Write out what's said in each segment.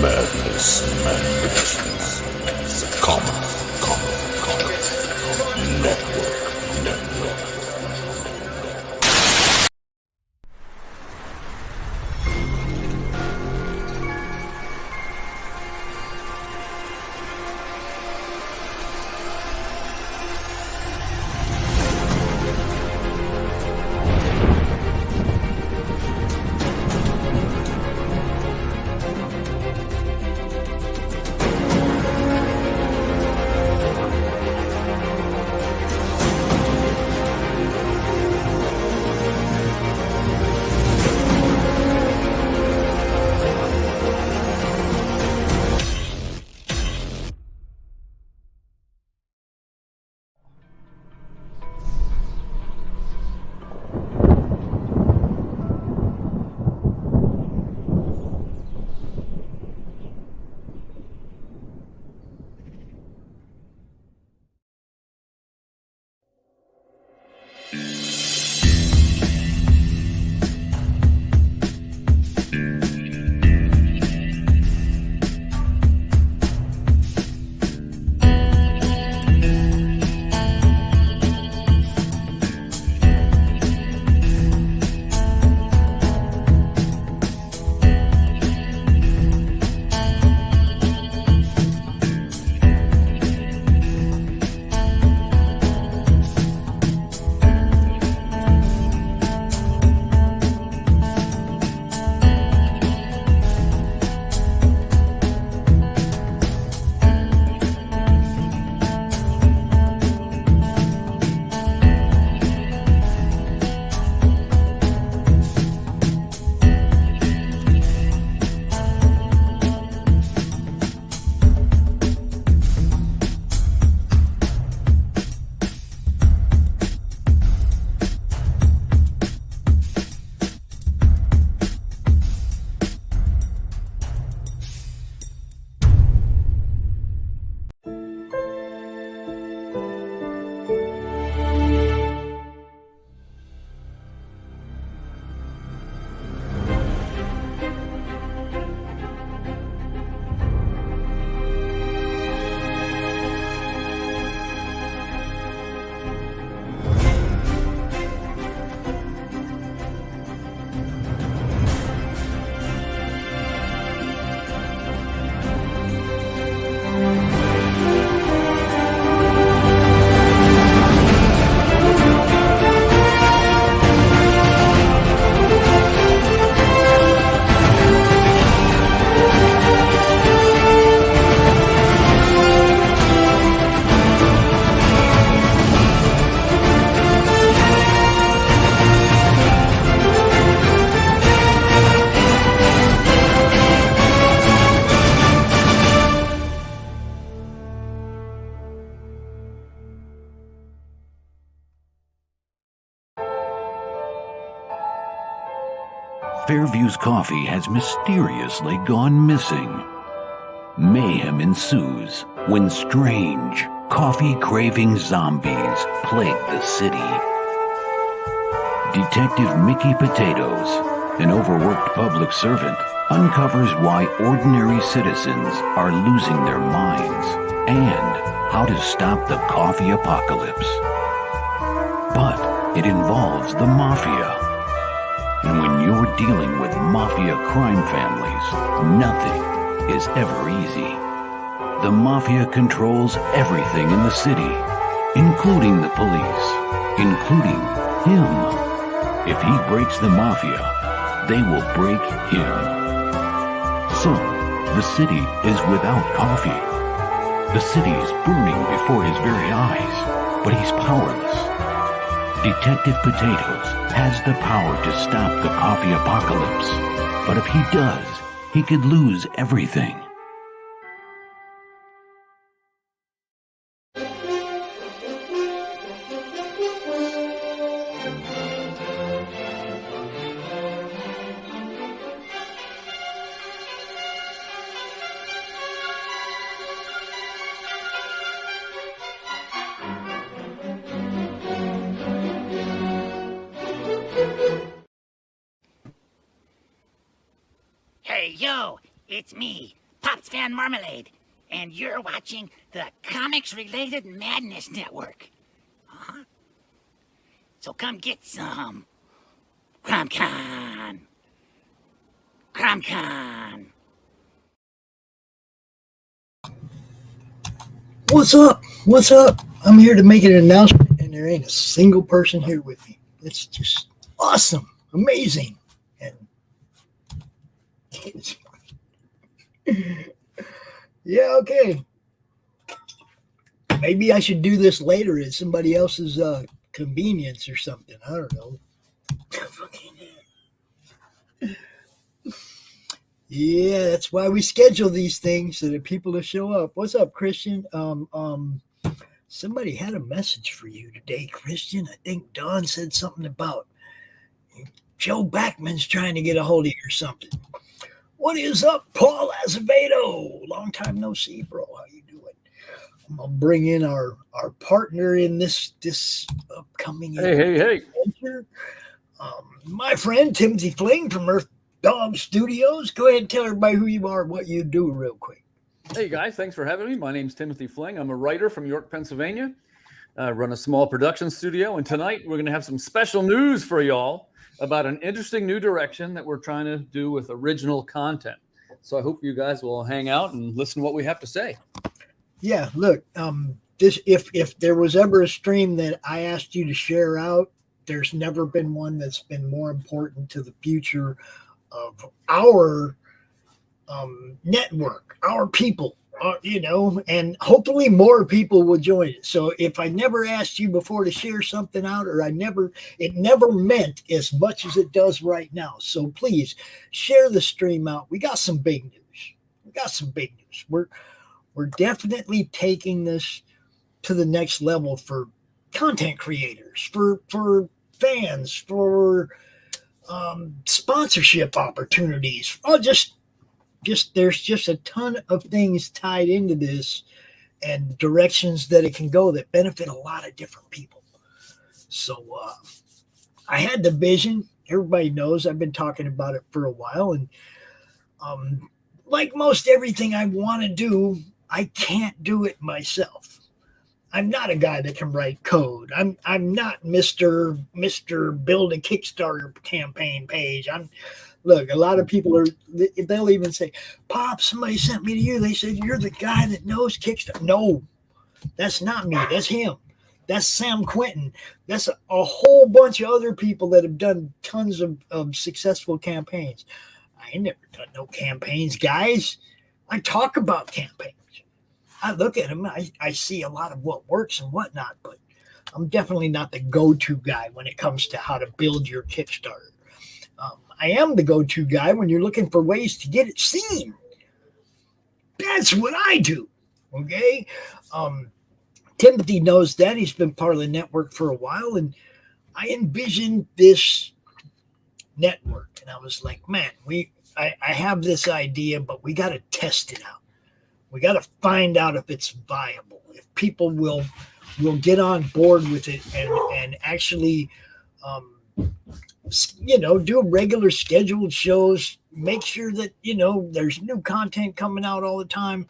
Madness. Common Network. Fairview's coffee has mysteriously gone missing. Mayhem ensues when strange, coffee-craving zombies plague the city. Detective Mickey Potatoes, an overworked public servant, uncovers why ordinary citizens are losing their minds and how to stop the coffee apocalypse. But it involves the mafia. And when you're dealing with mafia crime families, nothing is ever easy. The mafia controls everything in the city, including the police, including him. If he breaks the mafia, they will break him. So, the city is without coffee. The city is burning before his very eyes, but he's powerless. Detective Potatoes has the power to stop the coffee apocalypse, but if he does, he could lose everything. Yo, it's me, Pops Van Marmalade, and you're watching the Comics-Related Madness Network. Uh-huh. So come get some. CromCon. CromCon. What's up? What's up? I'm here to make an announcement, and there ain't a single person here with me. It's just awesome, amazing, and yeah, okay. Maybe I should do this later at somebody else's convenience or something. I don't know. Yeah, that's why we schedule these things so that people will show up. What's up, Christian? Somebody had a message for you today, Christian. I think Don said something about Joe Backman's trying to get a hold of you or something. What is up, Paul Azevedo? Long time no see, bro. How you doing? I'm gonna bring in our partner in this upcoming adventure. My friend Timothy Fling from Earth Dog Studios. Go ahead and tell everybody who you are, what you do, real quick. Hey guys, thanks for having me. My name's Timothy Fling. I'm a writer from York, Pennsylvania. I run a small production studio, and tonight we're going to have some special news for y'all about an interesting new direction that we're trying to do with original content. So I hope you guys will hang out and listen to what we have to say. Yeah, look, this if there was ever a stream that I asked you to share out, there's never been one that's been more important to the future of our network, our people, and hopefully more people will join it. So if I never asked you before to share something out, or it never meant as much as it does right now. So please share the stream out. We got some big news. We're definitely taking this to the next level for content creators, for fans, for sponsorship opportunities. There's just a ton of things tied into this and directions that it can go that benefit a lot of different people. So I had the vision. Everybody knows I've been talking about it for a while, and like most everything I want to do, I can't do it myself. I'm not a guy that can write code. I'm not Mr. Build a Kickstarter campaign page. Look, a lot of people they'll even say, Pop, somebody sent me to you. They said, you're the guy that knows Kickstarter. No, that's not me. That's him. That's Sam Quinton. That's a whole bunch of other people that have done tons of successful campaigns. I ain't never done no campaigns, guys. I talk about campaigns. I look at them. I see a lot of what works and whatnot, but I'm definitely not the go-to guy when it comes to how to build your Kickstarter. I am the go-to guy when you're looking for ways to get it seen. That's what I do. Okay. Timothy knows that. He's been part of the network for a while, and I envisioned this network, and I was like, man, I have this idea, but we got to test it out. We got to find out if it's viable, if people will get on board with it and actually, do regular scheduled shows, make sure that, there's new content coming out all the time.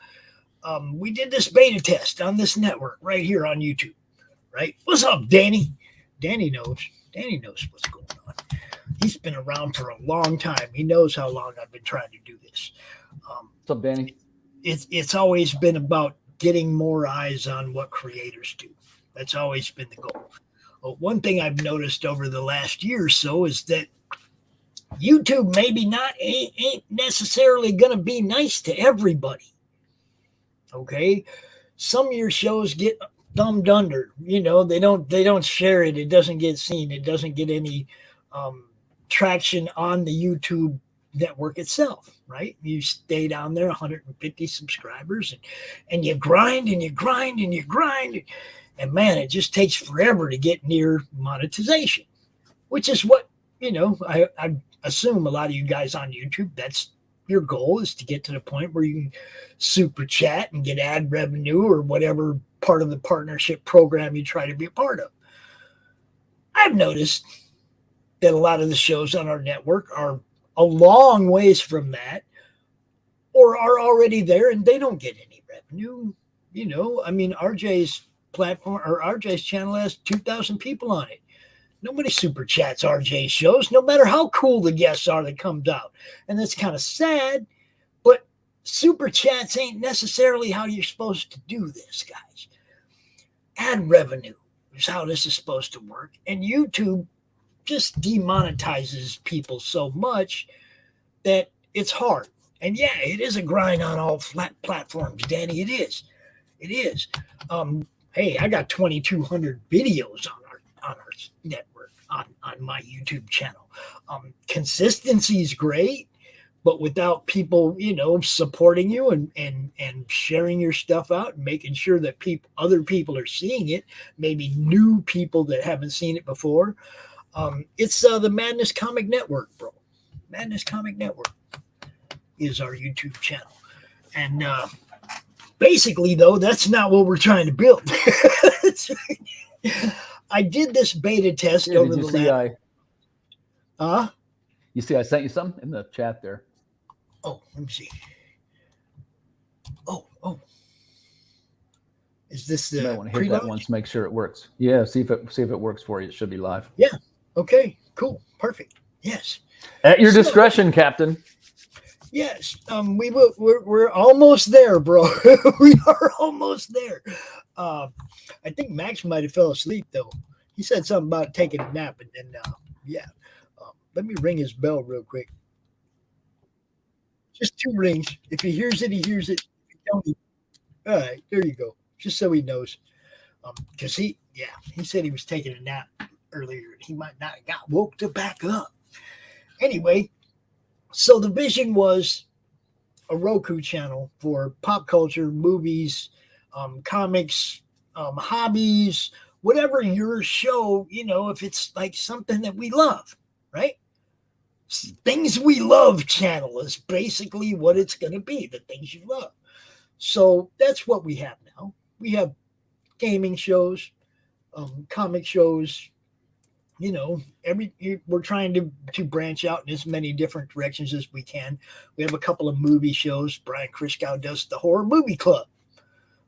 We did this beta test on this network right here on YouTube, right? What's up, Danny? Danny knows what's going on. He's been around for a long time. He knows how long I've been trying to do this. What's up, Danny? It's always been about getting more eyes on what creators do. That's always been the goal. Well, one thing I've noticed over the last year or so is that YouTube maybe ain't necessarily going to be nice to everybody. Okay, some of your shows get thumbed under. They don't share it. It doesn't get seen. It doesn't get any traction on the YouTube network itself, right? You stay down there, 150 subscribers, and you grind and you grind and you grind, and man, it just takes forever to get near monetization, which is what I assume a lot of you guys on YouTube, that's your goal, is to get to the point where you can super chat and get ad revenue or whatever part of the partnership program you try to be a part of. I've noticed that a lot of the shows on our network are a long ways from that, or are already there and they don't get any revenue. You know, I mean, RJ's platform or RJ's channel has 2,000 people on it. Nobody super chats RJ shows, no matter how cool the guests are that comes out. And that's kind of sad, but super chats ain't necessarily how you're supposed to do this, guys. Ad revenue is how this is supposed to work. And YouTube just demonetizes people so much that it's hard. And yeah, it is a grind on all flat platforms, Danny. It is. It is. Hey, I got 2,200 videos on our network on my YouTube channel. Consistency is great, but without people, you know, supporting you and sharing your stuff out and making sure that other people are seeing it, maybe new people that haven't seen it before. It's the Madness Comic Network, bro. Madness Comic Network is our YouTube channel. And basically, though, that's not what we're trying to build. I did this beta test over the last. You see, I sent you some in the chat there. Oh, let me see. Oh. Is this the? You might want to hit that once, make sure it works. Yeah, see if it works for you. It should be live. Yeah. Okay. Cool. Perfect. Yes. At your discretion, Captain. Yes. We're almost there, bro. We are almost there. I think Max might have fell asleep though. He said something about taking a nap, and then yeah. Let me ring his bell real quick. Just 2 rings. If he hears it, he hears it. If he don't, all right, there you go. Just so he knows. Because he said he was taking a nap earlier. He might not have got woke to back up. Anyway, so the vision was a Roku channel for pop culture, movies, comics, hobbies, whatever your show, you know, if it's like something that we love, right? Things we love channel is basically what it's going to be, the things you love. So that's what we have now. We have gaming shows, comic shows, you know, we're trying to branch out in as many different directions as we can. We have a couple of movie shows. Brian Christgau does the Horror Movie Club.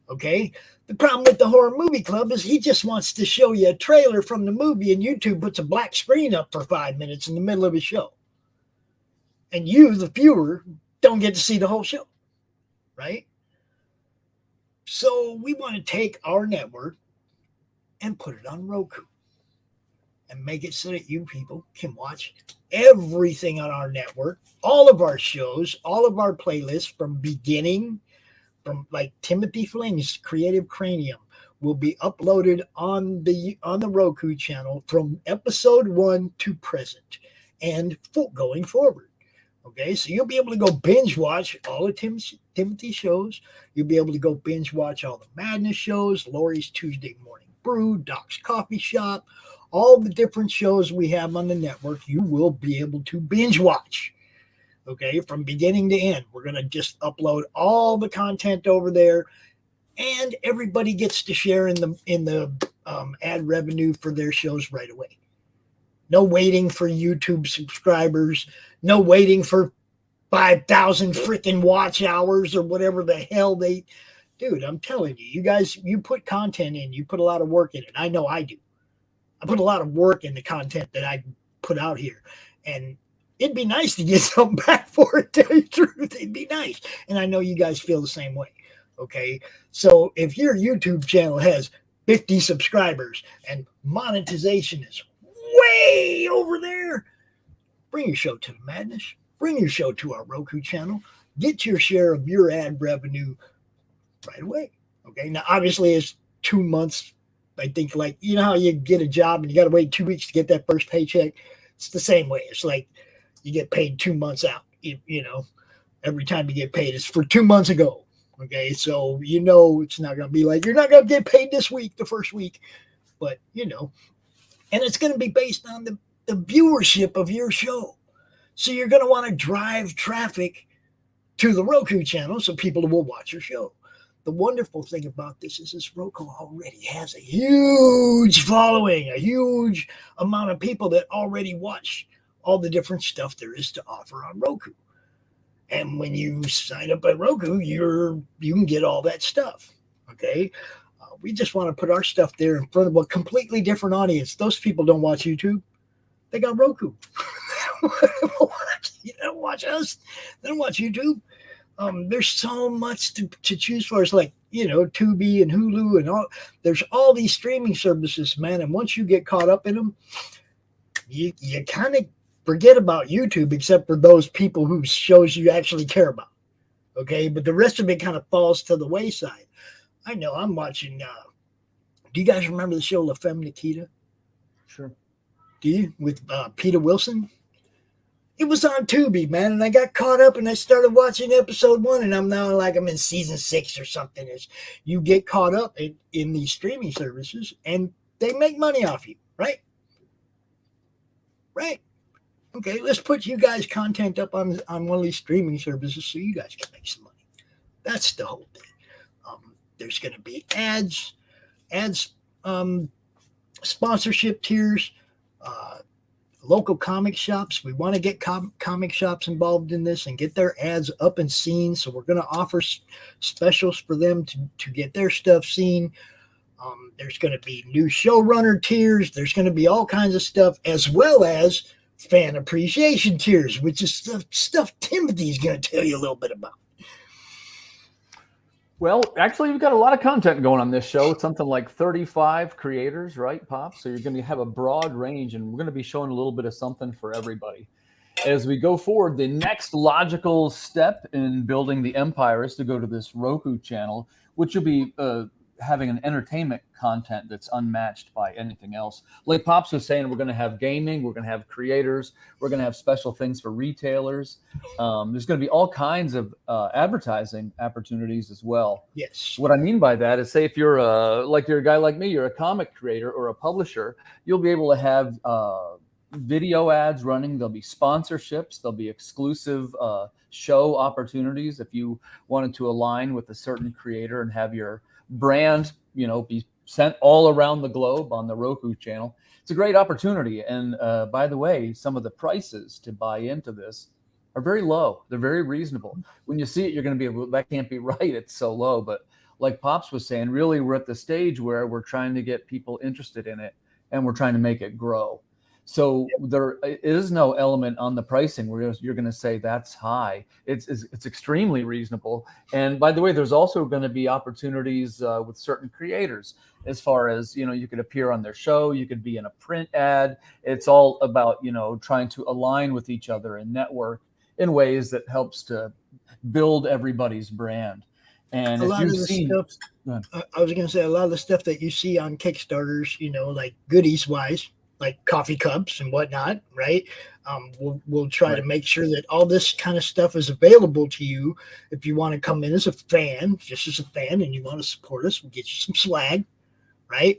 Okay. The problem with the Horror Movie Club is he just wants to show you a trailer from the movie, and YouTube puts a black screen up for 5 minutes in the middle of his show. And you, the viewer, don't get to see the whole show, right? So we want to take our network and put it on Roku and make it so that you people can watch everything on our network, all of our shows, all of our playlists from beginning, from like Timothy Fling's Creative Cranium will be uploaded on the Roku channel from episode 1 to present and going forward. Okay, so you'll be able to go binge watch all of Timothy's shows. You'll be able to go binge watch all the Madness shows, Laurie's Tuesday Morning Brew, Doc's Coffee Shop, all the different shows we have on the network. You will be able to binge watch. Okay, from beginning to end. We're going to just upload all the content over there, and everybody gets to share in the ad revenue for their shows right away. No waiting for YouTube subscribers. No waiting for 5,000 freaking watch hours or whatever the hell dude, I'm telling you, you guys, you put content in, you put a lot of work in it. I know I do. I put a lot of work in the content that I put out here, and it'd be nice to get something back for it, to tell you the truth. It'd be nice. And I know you guys feel the same way. Okay. So if your YouTube channel has 50 subscribers and monetization is way over there, bring your show to the Madness. Bring your show to our Roku channel. Get your share of your ad revenue right away. Okay. Now, obviously, it's 2 months. I think, like, you know how you get a job and you got to wait 2 weeks to get that first paycheck? It's the same way. It's like you get paid 2 months out. You know, every time you get paid, it's for 2 months ago. Okay. So, you know, it's not going to be like, you're not going to get paid this week, the first week, but, you know, and it's going to be based on the viewership of your show. So you're going to want to drive traffic to the Roku channel so people will watch your show. The wonderful thing about this is this Roku already has a huge following, a huge amount of people that already watch all the different stuff there is to offer on Roku. And when you sign up at Roku, you can get all that stuff. Okay. We just want to put our stuff there in front of a completely different audience. Those people don't watch YouTube. They got Roku. You don't watch us. They don't watch YouTube. There's so much to choose for. It's like, Tubi and Hulu and all. There's all these streaming services, man. And once you get caught up in them, you kind of forget about YouTube, except for those people whose shows you actually care about. Okay. But the rest of it kind of falls to the wayside. I know I'm watching. Do you guys remember the show La Femme Nikita? Sure. Do you? With Peter Wilson? It was on Tubi, man, and I got caught up and I started watching episode 1, and I'm now I'm in season 6 or something. As you get caught up in these streaming services, and they make money off you, right? Right. Okay, let's put you guys' content up on one of these streaming services so you guys can make some money. That's the whole thing. There's going to be ads, sponsorship tiers, local comic shops. We want to get comic shops involved in this and get their ads up and seen. So we're going to offer specials for them to get their stuff seen. There's going to be new showrunner tiers. There's going to be all kinds of stuff, as well as fan appreciation tiers, which is stuff Timothy's going to tell you a little bit about. Well, actually, we've got a lot of content going on this show. It's something like 35 creators, right, Pop? So you're going to have a broad range, and we're going to be showing a little bit of something for everybody. As we go forward, the next logical step in building the empire is to go to this Roku channel, which will be having an entertainment content that's unmatched by anything else. Like Pops was saying, we're going to have gaming, we're going to have creators, we're going to have special things for retailers. There's going to be all kinds of advertising opportunities as well. Yes. What I mean by that is, say if you're a guy like me, you're a comic creator or a publisher, you'll be able to have video ads running. There'll be sponsorships. There'll be exclusive show opportunities if you wanted to align with a certain creator and have your brand, be sent all around the globe on the Roku channel. It's a great opportunity. And by the way, some of the prices to buy into this are very low. They're very reasonable. When you see it, you're going to be, that can't be right. It's so low. But like Pops was saying, really, we're at the stage where we're trying to get people interested in it and we're trying to make it grow. So there is no element on the pricing where you're going to say that's high. It's extremely reasonable. And by the way, there's also going to be opportunities with certain creators as far as, you could appear on their show. You could be in a print ad. It's all about, trying to align with each other and network in ways that helps to build everybody's brand. And a lot of the stuff, I was going to say, a lot of the stuff that you see on Kickstarters, like goodies wise, like coffee cups and whatnot, right? We'll try to make sure that all this kind of stuff is available to you. If you want to come in as a fan, just as a fan, and you want to support us, we'll get you some swag, right?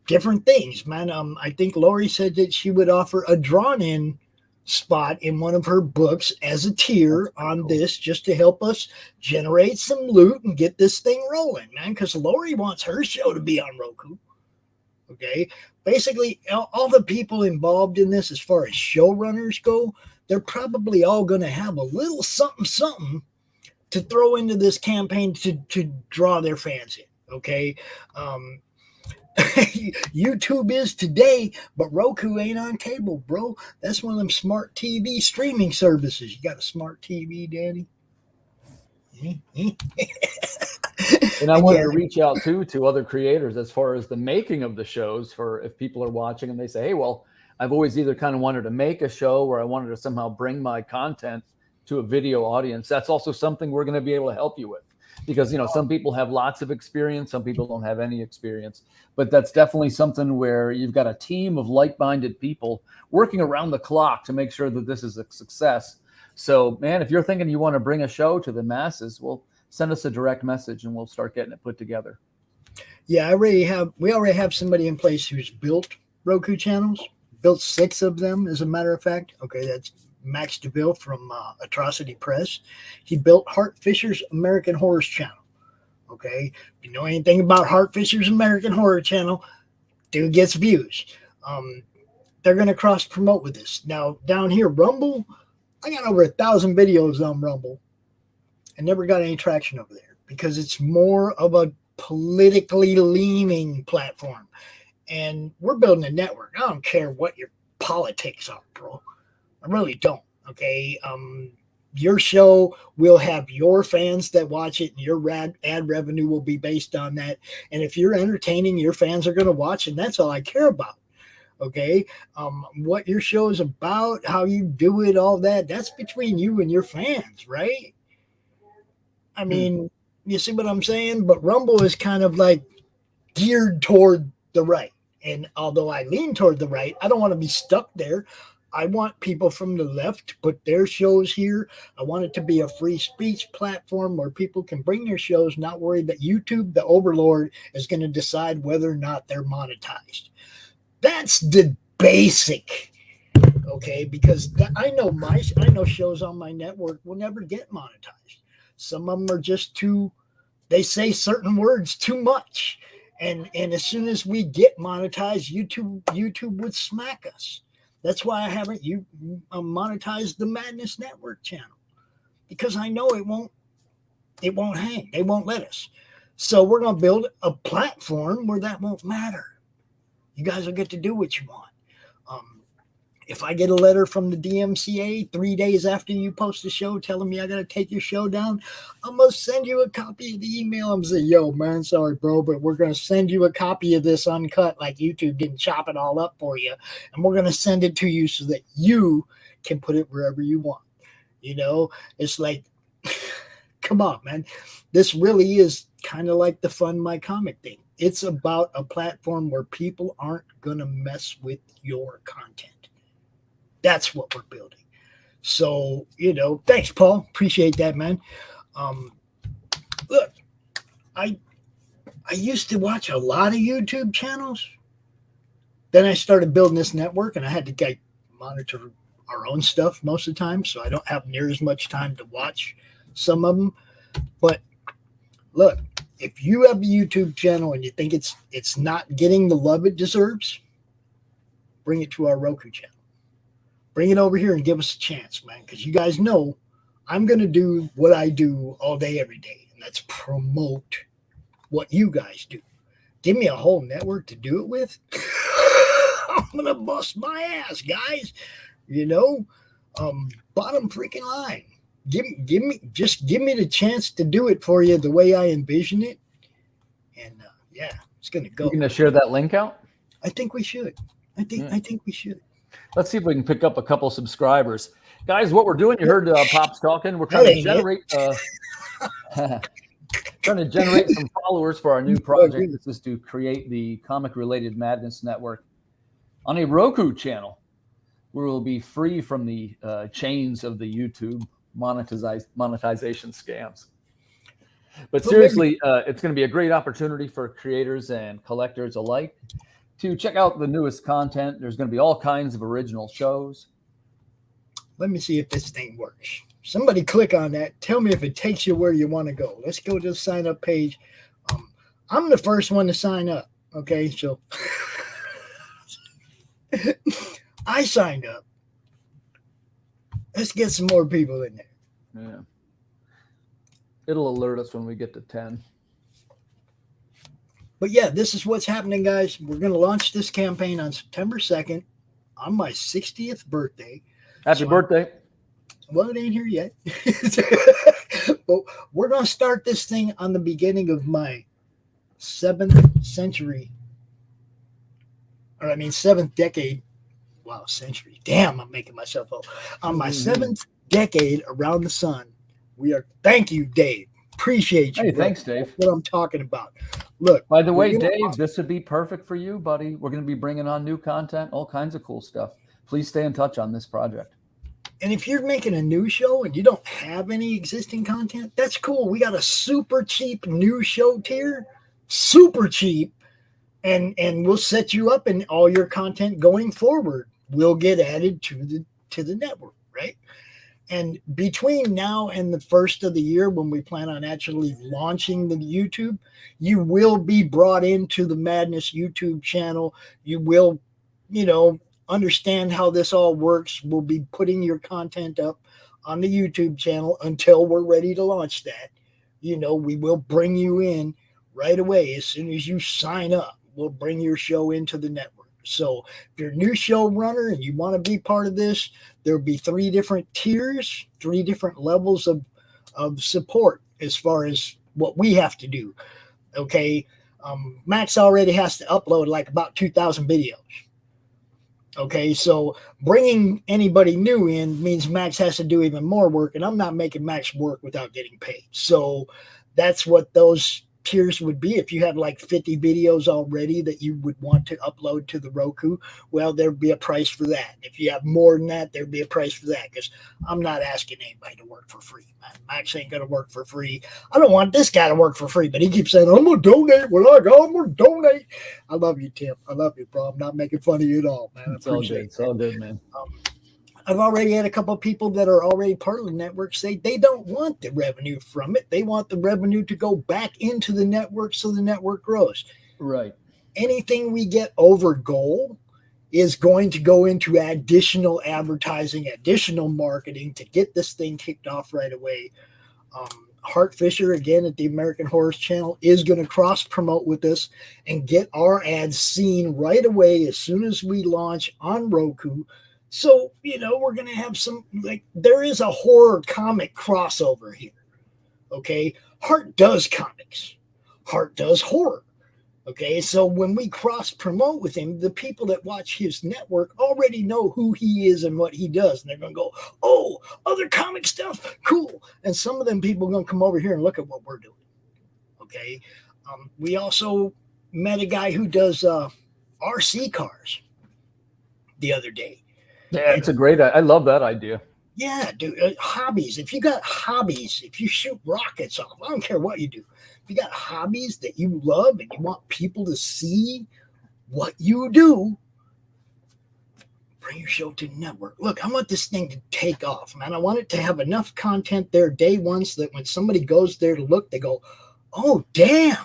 Different things, man. I think Laurie said that she would offer a drawn-in spot in one of her books as a tier on this, just to help us generate some loot and get this thing rolling, man, because Laurie wants her show to be on Roku. Okay, basically all the people involved in this, as far as showrunners go, they're probably all going to have a little something to throw into this campaign to draw their fans in. Okay, YouTube is today, but Roku ain't on cable, bro. That's one of them smart TV streaming services. You got a smart TV, Danny? And I wanted to reach out to other creators as far as the making of the shows, for if people are watching and they say, hey, well, I've always either kind of wanted to make a show or I wanted to somehow bring my content to a video audience. That's also something we're going to be able to help you with, because, some people have lots of experience. Some people don't have any experience, but that's definitely something where you've got a team of like-minded people working around the clock to make sure that this is a success. So, man, if you're thinking you want to bring a show to the masses, well, send us a direct message and we'll start getting it put together. Yeah, we already have somebody in place who's built Roku channels, built 6 of them, as a matter of fact. Okay, that's Max Devill from Atrocity Press. He built Hart Fisher's American Horror Channel. Okay, if you know anything about Hart Fisher's American Horror Channel, dude gets views. They're going to cross promote with this. Now, down here, Rumble, I got over 1,000 videos on Rumble and never got any traction over there because it's more of a politically leaning platform. And we're building a network. I don't care what your politics are, bro. I really don't. Okay. Your show will have your fans that watch it, and your ad revenue will be based on that. And if you're entertaining, your fans are going to watch, and that's all I care about. Okay. What your show is about, how you do it, all that, that's between you and your fans, right? I mean, you see what I'm saying? But Rumble is kind of like geared toward the right. And although I lean toward the right, I don't want to be stuck there. I want people from the left to put their shows here. I want it to be a free speech platform where people can bring their shows, not worry that YouTube, the overlord, is going to decide whether or not they're monetized. That's the basic, okay? Because I know shows on my network will never get monetized. Some of them are just they say certain words too much. And as soon as we get monetized, YouTube would smack us. That's why I haven't monetized the Madness Network channel, because I know it won't hang. They won't let us. So we're going to build a platform where that won't matter. You guys will get to do what you want. If I get a letter from the DMCA 3 days after you post the show telling me I got to take your show down, I'm going to send you a copy of the email. I'm saying, yo, man, sorry, bro, but we're going to send you a copy of this uncut, like YouTube didn't chop it all up for you. And we're going to send it to you so that you can put it wherever you want. You know, it's like, come on, man. This really is kind of like the Fund My Comic thing. It's about a platform where people aren't going to mess with your content. That's what we're building. So, you know, thanks, Paul. Appreciate that, man. Look, I used to watch a lot of YouTube channels. Then I started building this network, and I had to monitor our own stuff most of the time, so I don't have near as much time to watch some of them. But look, if you have a YouTube channel and you think it's not getting the love it deserves, bring it to our Roku channel. Bring it over here and give us a chance, man, because you guys know I'm going to do what I do all day, every day, and that's promote what you guys do. Give me a whole network to do it with. I'm going to bust my ass, guys. You know, bottom freaking line. Give me the chance to do it for you the way I envision it. And yeah, it's going to go. You're going to share that link out? I think we should. I think we should. Let's see if we can pick up a couple subscribers. Guys, what we're doing, you heard Pops talking. We're trying to generate some followers for our new project. This is to create the Comic-Related Madness Network on a Roku channel where we'll be free from the chains of the YouTube monetization scams. But seriously, it's going to be a great opportunity for creators and collectors alike to check out the newest content. There's going to be all kinds of original shows. Let me see if this thing works. Somebody click on that. Tell me if it takes you where you want to go. Let's go to the sign up page. I'm the first one to sign up. Okay, so I signed up. Let's get some more people in there. Yeah. It'll alert us when we get to 10. But yeah, this is what's happening, guys. We're going to launch this campaign on September 2nd on my 60th birthday. Happy birthday. Well, it ain't here yet. But we're going to start this thing on the beginning of my 7th century. Or I mean, 7th decade. Wow, century. Damn, I'm making myself old. On my 7th decade around the sun. Thank you, Dave. Appreciate you. Hey, thanks, Dave. That's what I'm talking about. Look. By the way, Dave, this would be perfect for you, buddy. We're going to be bringing on new content, all kinds of cool stuff. Please stay in touch on this project. And if you're making a new show and you don't have any existing content, that's cool. We got a super cheap new show tier, super cheap, and we'll set you up, and all your content going forward will get added to the network, right? And between now and the first of the year, when we plan on actually launching the YouTube, you will be brought into the Madness YouTube channel. You will, understand how this all works. We'll be putting your content up on the YouTube channel until we're ready to launch that. You know, we will bring you in right away. As soon as you sign up, we'll bring your show into the network. So if you're a new showrunner and you want to be part of this, there'll be 3 different tiers, 3 different levels of support as far as what we have to do. Okay. Max already has to upload like about 2,000 videos. Okay, so bringing anybody new in means Max has to do even more work, and I'm not making Max work without getting paid. So that's what those tiers would be. If you had like 50 videos already that you would want to upload to the Roku, well, there'd be a price for that. If you have more than that, there'd be a price for that, because I'm not asking anybody to work for free, man. Max ain't going to work for free. I don't want this guy to work for free, but he keeps saying, I'm going to donate what I got. I'm going to donate. I love you, Tim. I love you, bro. I'm not making fun of you at all, man. It's all good. It's all good, man. I've already had a couple of people that are already part of the network say they don't want the revenue from it. They want the revenue to go back into the network so the network grows. Right. Anything we get over goal is going to go into additional advertising, additional marketing to get this thing kicked off right away. Hart Fisher, again, at the American Horror Channel, is going to cross-promote with us and get our ads seen right away as soon as we launch on Roku. So, you know, we're going to have some, like, there is a horror comic crossover here, okay? Hart does comics. Hart does horror, okay? So when we cross-promote with him, the people that watch his network already know who he is and what he does. And they're going to go, oh, other comic stuff? Cool. And some of them people are going to come over here and look at what we're doing, okay? We also met a guy who does RC cars the other day. Yeah, it's a great. I love that idea. Yeah, dude. Hobbies. If you got hobbies, if you shoot rockets off, I don't care what you do. If you got hobbies that you love and you want people to see what you do, bring your show to the network. Look, I want this thing to take off, man. I want it to have enough content there day one so that when somebody goes there to look, they go, oh, damn.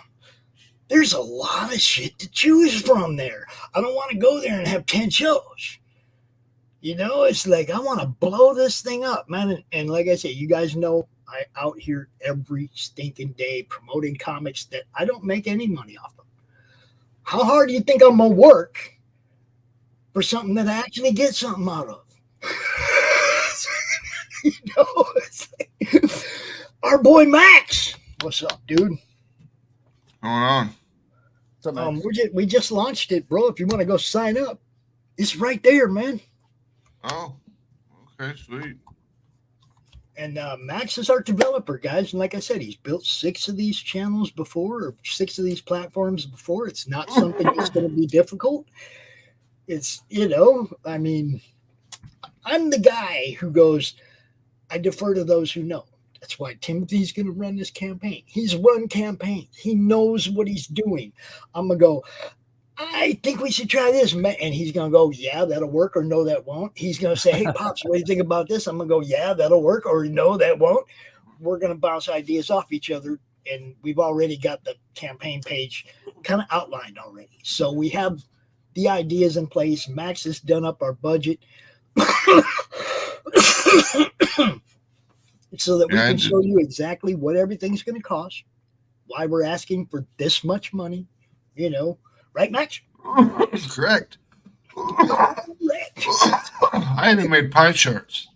There's a lot of shit to choose from there. I don't want to go there and have 10 shows. You know, it's like, I want to blow this thing up, man. And like I said, you guys know I out here every stinking day promoting comics that I don't make any money off of. How hard do you think I'm going to work for something that I actually get something out of? You know, it's like, our boy Max. What's up, dude? What's going on? What's up, Max? We just launched it, bro. If you want to go sign up, it's right there, man. Oh, okay, sweet. And Max is our developer, guys. And like I said, he's built 6 of these channels before, or 6 of these platforms before. It's not something that's going to be difficult. It's, you know, I mean, I'm the guy who goes, I defer to those who know. That's why Timothy's going to run this campaign. He's run campaigns. He knows what he's doing. I'm going to go, I think we should try this. And he's going to go, yeah, that'll work, or no, that won't. He's going to say, hey, Pops, what do you think about this? I'm going to go, yeah, that'll work, or no, that won't. We're going to bounce ideas off each other. And we've already got the campaign page kind of outlined already. So we have the ideas in place. Max has done up our budget so that we can show you exactly what everything's going to cost, why we're asking for this much money, you know. Right, Max? Correct. I even made pie charts.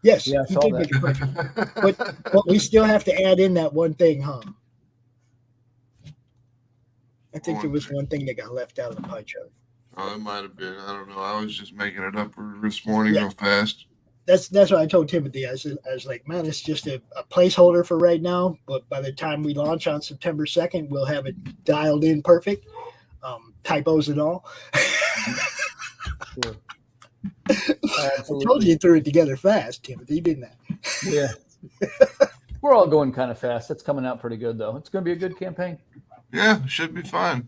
Yes, Yeah, I saw that. but we still have to add in that one thing, huh? I think there was one thing that got left out of the pie chart. Oh, it might have been. I don't know. I was just making it up this morning real fast. That's what I told Timothy. I was like, man, it's just a placeholder for right now. But by the time we launch on September 2nd, we'll have it dialed in perfect. Typos and all. Sure. I told you threw it together fast, Timothy, didn't I? Yeah. We're all going kind of fast. It's coming out pretty good, though. It's going to be a good campaign. Yeah, should be fun.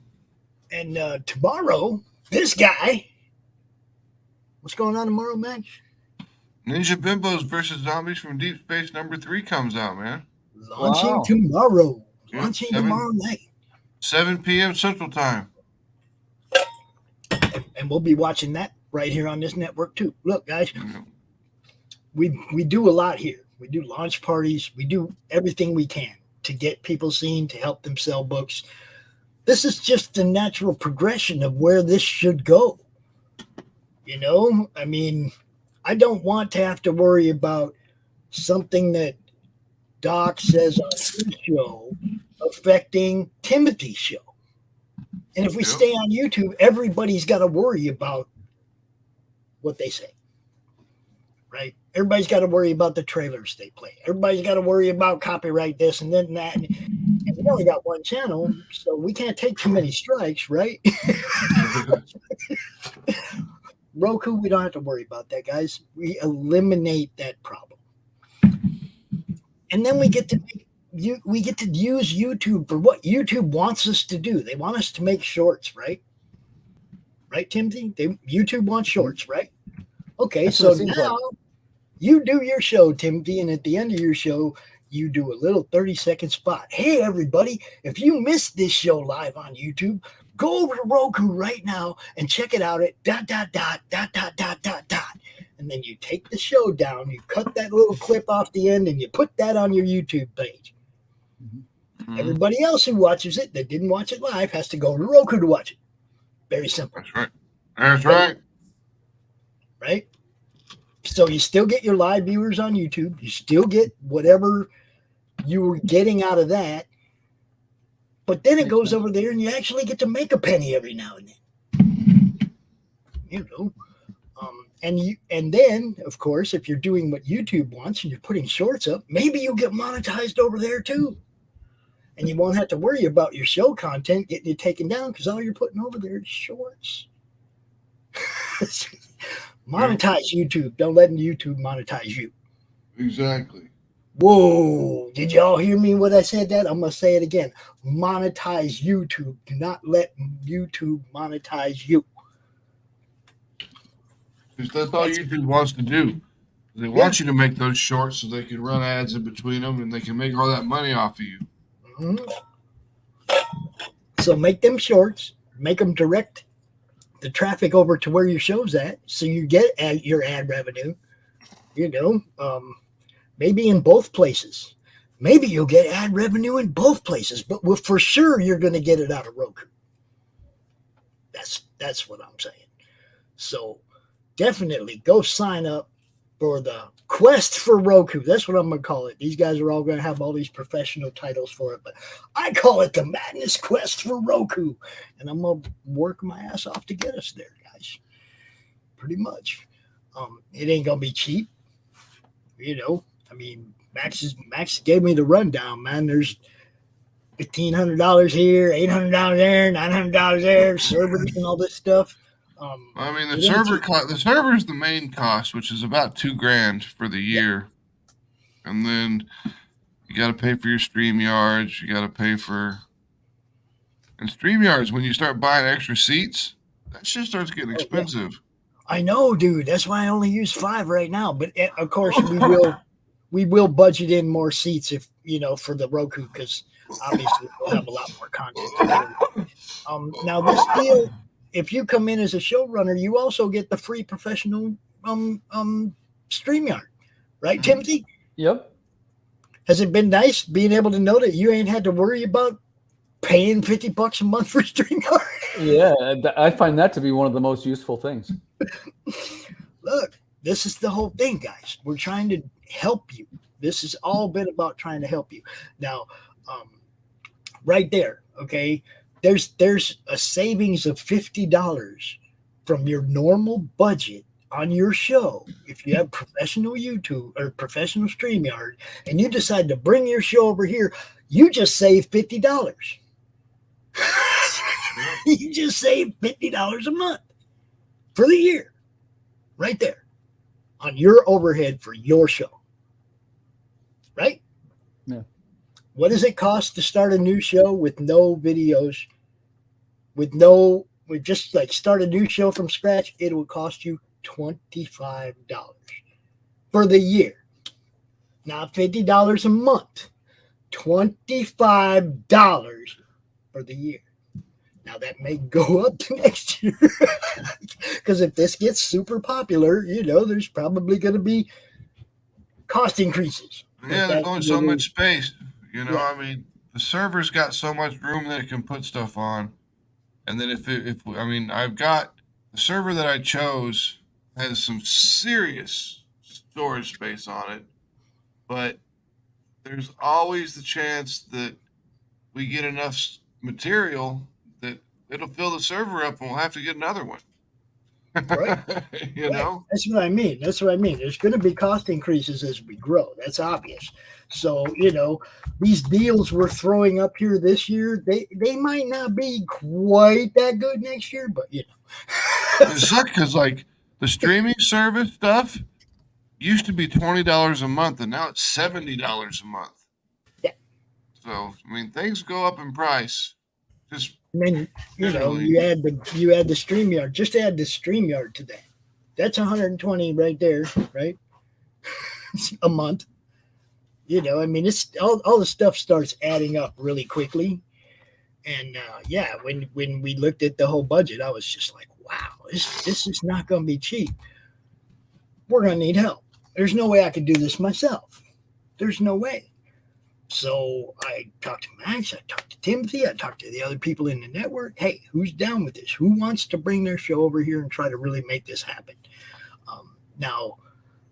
And tomorrow, this guy. What's going on tomorrow, Max? Ninja Bimbos versus Zombies from Deep Space #3 comes out, man. Launching tomorrow. Yeah, Launching tomorrow night. 7 p.m. Central Time. And we'll be watching that right here on this network too. Look, guys, we do a lot here. We do launch parties. We do everything we can to get people seen, to help them sell books. This is just the natural progression of where this should go. You know, I mean, I don't want to have to worry about something that Doc says on his show affecting Timothy's show. And if we stay on YouTube, everybody's got to worry about what they say, right? Everybody's got to worry about the trailers they play. Everybody's got to worry about copyright this and then that. And we only got one channel, so we can't take too many strikes, right? Roku, we don't have to worry about that, guys. We eliminate that problem. And then we get to use YouTube for what YouTube wants us to do. They want us to make shorts, right? Right, Timothy? YouTube wants shorts, right? Okay, so now you do your show, Timothy, and at the end of your show, you do a little 30-second spot. Hey, everybody, if you missed this show live on YouTube, go over to Roku right now and check it out at ... And then you take the show down, you cut that little clip off the end, and you put that on your YouTube page. Mm-hmm. Everybody else who watches it that didn't watch it live has to go to Roku to watch it. Very simple. That's right. That's right. Right? So you still get your live viewers on YouTube. You still get whatever you were getting out of that. But then it goes over there and you actually get to make a penny every now and then. You know. And then, of course, if you're doing what YouTube wants and you're putting shorts up, maybe you'll get monetized over there too. And you won't have to worry about your show content getting you taken down because all you're putting over there is shorts. Monetize YouTube. Don't let YouTube monetize you. Exactly. Whoa. Did y'all hear me when I said that? I'm going to say it again. Monetize YouTube. Do not let YouTube monetize you. Because that's all YouTube wants to do. They want you to make those shorts so they can run ads in between them and they can make all that money off of you. Mm-hmm. So make them shorts. Make them direct the traffic over to where your show's at so you get your ad revenue. You know, maybe in both places. Maybe you'll get ad revenue in both places, but for sure you're going to get it out of Roku. That's what I'm saying. So definitely go sign up for the Quest for Roku. That's what I'm going to call it. These guys are all going to have all these professional titles for it, but I call it the Madness Quest for Roku. And I'm going to work my ass off to get us there, guys. Pretty much. It ain't going to be cheap. You know, I mean, Max gave me the rundown, man. There's $1,500 here, $800 there, $900 there, servers and all this stuff. I mean, the server is the main cost, which is about $2,000 for the year, and then you got to pay for your StreamYards. You got to pay for, and StreamYards, when you start buying extra seats, that shit starts getting expensive. I know, dude. That's why I only use 5 right now. But of course, we will budget in more seats if for the Roku because obviously we'll have a lot more content to do. Now this deal. If you come in as a showrunner, you also get the free professional StreamYard, right, Timothy? Yep. Has it been nice being able to know that you ain't had to worry about paying $50 a month for StreamYard? Yeah, I find that to be one of the most useful things. Look, this is the whole thing, guys. We're trying to help you. This has all been about trying to help you. Now, right there, okay, there's a savings of $50 from your normal budget on your show. If you have professional YouTube or professional StreamYard and you decide to bring your show over here, you just save $50. You just save $50 a month for the year right there on your overhead for your show. Right? Yeah. What does it cost to start a new show with no videos? We just like start a new show from scratch. It will cost you $25 for the year, not $50 a month. $25 for the year. Now that may go up to next year because if this gets super popular, there's probably going to be cost increases. Yeah, there's only so much space. Yeah. I mean, the server's got so much room that it can put stuff on. And then I've got the server that I chose has some serious storage space on it, but there's always the chance that we get enough material that it'll fill the server up and we'll have to get another one. Right. You know? That's what I mean. There's going to be cost increases as we grow. That's obvious. So, these deals we're throwing up here this year, they might not be quite that good next year, but It sucks because like the streaming service stuff used to be $20 a month and now it's $70 a month. Yeah. So I mean things go up in price. Just and then you add the StreamYard. Just add the StreamYard to that. That's 120 right there, right? A month. It's all the stuff starts adding up really quickly. And when we looked at the whole budget, I was just like, wow, this is not going to be cheap. We're going to need help. There's no way I could do this myself. There's no way. So I talked to Max, I talked to Timothy, I talked to the other people in the network. Hey, who's down with this? Who wants to bring their show over here and try to really make this happen? Now,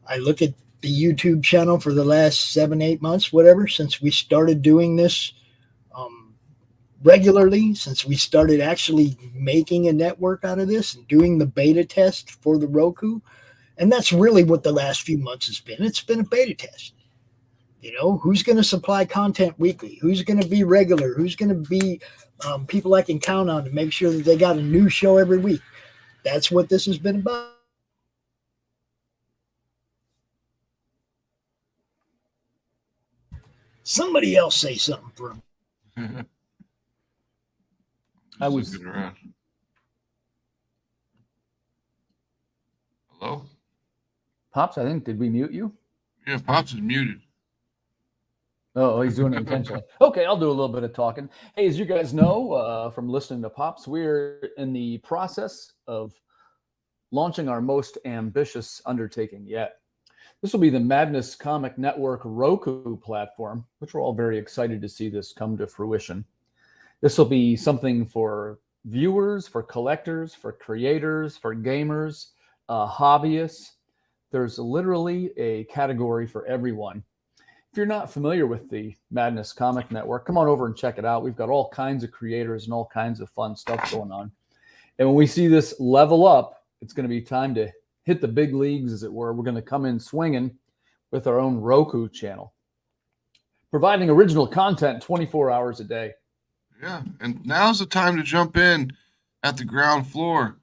I look at the YouTube channel for the last 7-8 months, whatever, since we started doing this regularly, since we started actually making a network out of this and doing the beta test for the Roku. And that's really what the last few months has been. It's been a beta test. Who's going to supply content weekly? Who's going to be regular? Who's going to be people I can count on to make sure that they got a new show every week? That's what this has been about. Somebody else say something for him. I was around. Hello? Pops, I think, did we mute you? Yeah, Pops is muted. Oh, he's doing it intentionally. Okay, I'll do a little bit of talking. Hey, as you guys know from listening to Pops, we're in the process of launching our most ambitious undertaking yet. This will be the Madness Comic Network Roku platform, which we're all very excited to see this come to fruition. This will be something for viewers, for collectors, for creators, for gamers, hobbyists. There's literally a category for everyone. If you're not familiar with the Madness Comic Network, come on over and check it out. We've got all kinds of creators and all kinds of fun stuff going on. And when we see this level up, it's going to be time to hit the big leagues, as it were. We're going to come in swinging with our own Roku channel, providing original content 24 hours a day. Yeah, and now's the time to jump in at the ground floor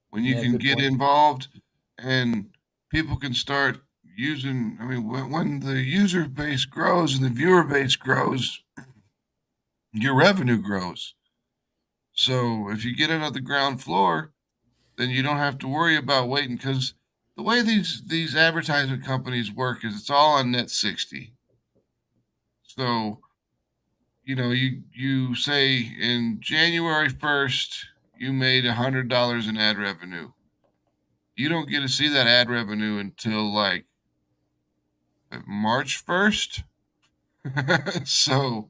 when you can get involved and people can start using. I mean, when the user base grows and the viewer base grows, your revenue grows. So if you get in at the ground floor, then you don't have to worry about waiting, because the way these advertisement companies work is it's all on net 60. So, you say in January 1st, you made $100 in ad revenue. You don't get to see that ad revenue until like March 1st. So,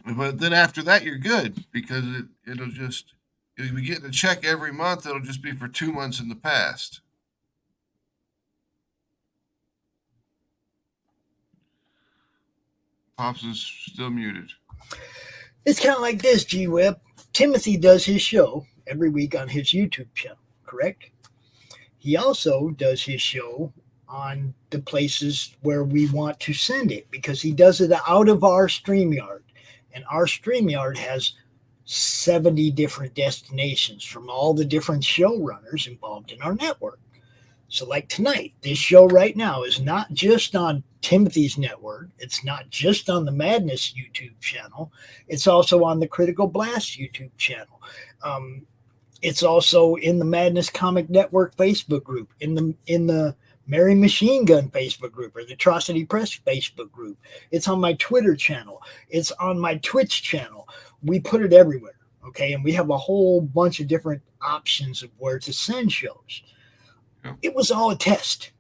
but then after that, you're good, because you'll be getting a check every month. It'll just be for 2 months in the past. Pops is still muted. It's kind of like this, G-Web. Timothy does his show every week on his YouTube channel, correct? He also does his show on the places where we want to send it, because he does it out of our StreamYard. And our StreamYard has 70 different destinations from all the different showrunners involved in our network. So like tonight, this show right now is not just on Timothy's network. It's not just on the Madness YouTube channel. It's also on the Critical Blast YouTube channel. It's also in the Madness Comic Network Facebook group, in the Mary Machine Gun Facebook group, or the Atrocity Press Facebook group. It's on my Twitter channel. It's on my Twitch channel. we put it everywhere. Okay. And we have a whole bunch of different options of where to send shows. Yeah. It was all a test.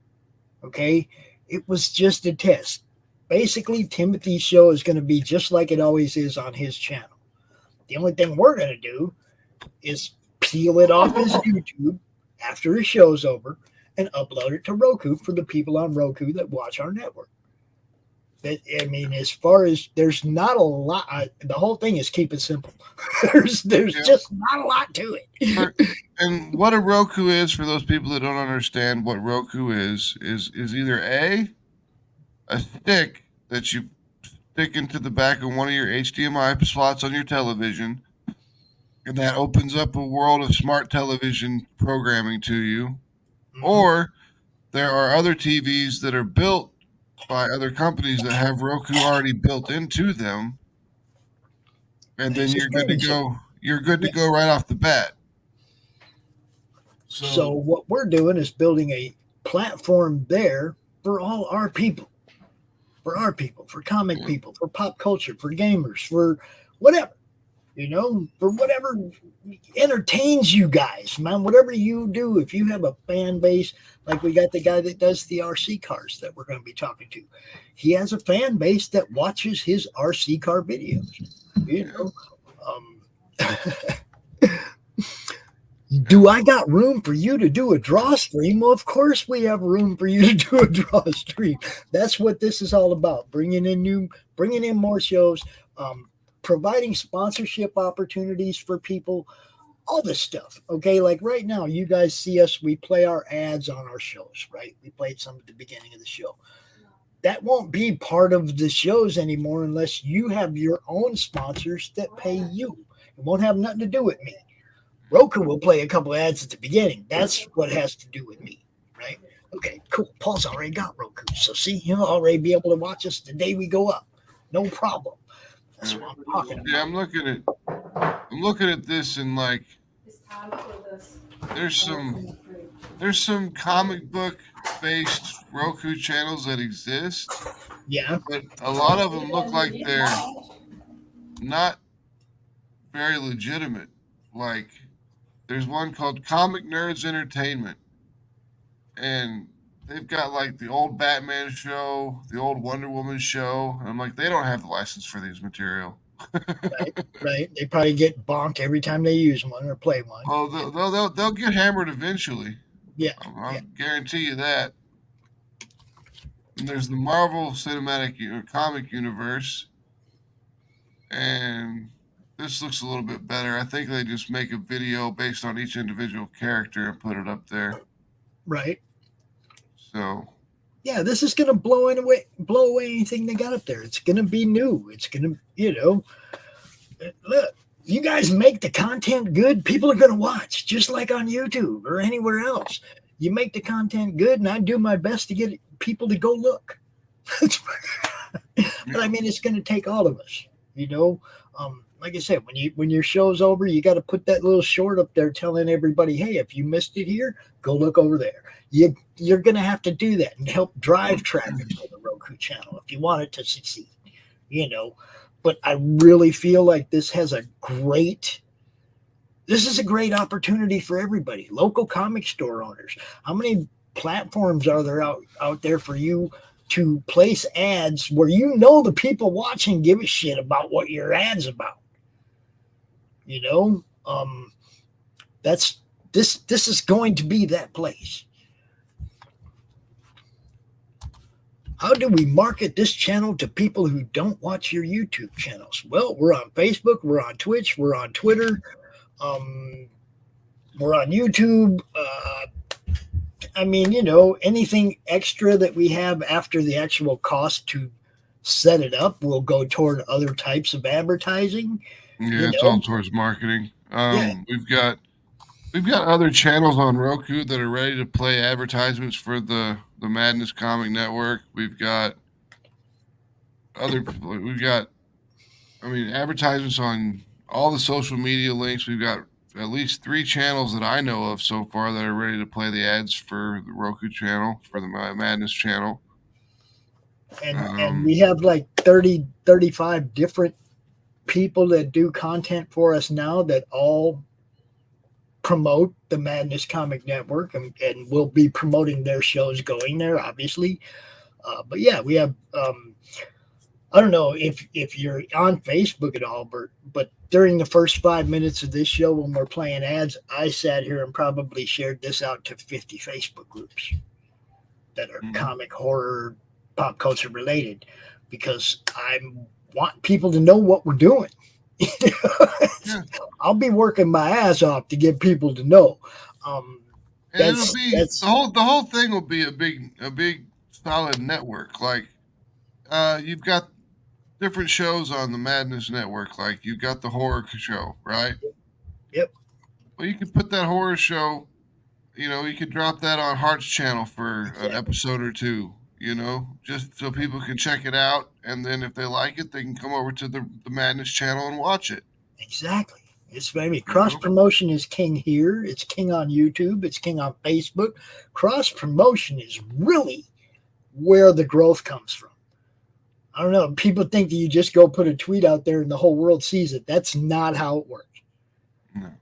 Okay. It was just a test. Basically, Timothy's show is going to be just like it always is on his channel. The only thing we're going to do is peel it off his YouTube after his show's over and upload it to Roku for the people on Roku that watch our network. I mean, as far as there's not a lot, the whole thing is keep it simple. there's just not a lot to it. And what a Roku is, for those people that don't understand what Roku is either a stick that you stick into the back of one of your HDMI slots on your television, and that opens up a world of smart television programming to you. Mm-hmm. Or there are other TVs that are built by other companies that have Roku already built into them, and then you're good to go. You're good to go right off the bat. So what we're doing is building a platform there for all our people, for comic people, for pop culture, for gamers, for whatever, for whatever entertains you guys, man, whatever you do. If you have a fan base, like we got the guy that does the RC cars that we're going to be talking to, he has a fan base that watches his RC car videos, Do I got room for you to do a draw stream? Well, of course we have room for you to do a draw stream. That's what this is all about. Bringing in more shows, providing sponsorship opportunities for people, all this stuff. Okay. Like right now, you guys see us, we play our ads on our shows, right? We played some at the beginning of the show. That won't be part of the shows anymore unless you have your own sponsors that pay you. It won't have nothing to do with me. Roku will play a couple ads at the beginning. That's what has to do with me, right? Okay, cool. Paul's already got Roku. So see, he'll already be able to watch us the day we go up. No problem. That's what I'm talking about. Yeah, I'm looking at this and like there's some comic book based Roku channels that exist. Yeah. But a lot of them look like they're not very legitimate. Like there's one called Comic Nerds Entertainment, and they've got like the old Batman show, the old Wonder Woman show. And I'm like, they don't have the license for these material. Right. They probably get bonked every time they use one or play one. Oh, they'll get hammered eventually. Yeah. I'll guarantee you that. And there's the Marvel Cinematic Comic Universe, and this looks a little bit better. I think they just make a video based on each individual character and put it up there. Right. So. Yeah, this is going to blow away anything they got up there. It's going to be new. It's going to, look, you guys make the content good, people are going to watch, just like on YouTube or anywhere else. You make the content good, and I do my best to get people to go look. But I mean, it's going to take all of us, like I said, when your show's over, you got to put that little short up there telling everybody, hey, if you missed it here, go look over there. You're going to have to do that and help drive traffic to the Roku channel if you want it to succeed, But I really feel like this is a great opportunity for everybody. Local comic store owners. How many platforms are there out there for you to place ads where the people watching give a shit about what your ad's about? This is going to be that place. How do we market this channel to people who don't watch your YouTube channels? Well, we're on Facebook, we're on Twitch, we're on Twitter, we're on YouTube. Anything extra that we have after the actual cost to set it up will go toward other types of advertising. Yeah, it's all towards marketing. We've got other channels on Roku that are ready to play advertisements for the Madness Comic Network. We've got advertisements on all the social media links. We've got at least 3 channels that I know of so far that are ready to play the ads for the Roku channel, for the Madness channel. And we have like 30, 35 different people that do content for us now that all promote the Madness Comic Network, and we'll be promoting their shows going there, obviously. But yeah, we have. I don't know if you're on Facebook at all, but during the first 5 minutes of this show, when we're playing ads, I sat here and probably shared this out to 50 Facebook groups that are comic, horror, pop culture related, because I want people to know what we're doing. Yeah. I'll be working my ass off to get people to know. And it'll be the whole thing will be a big solid network. Like you've got different shows on the Madness Network. Like you've got the horror show, right? Yep. Well, you can put that horror show. You could drop that on Heart's channel for an episode or two. Just so people can check it out, and then if they like it, they can come over to the Madness channel and watch it. Exactly. It's maybe cross promotion is king here. It's king on YouTube. It's king on Facebook. Cross promotion is really where the growth comes from. I don't know. People think that you just go put a tweet out there and the whole world sees it. That's not how it works. No.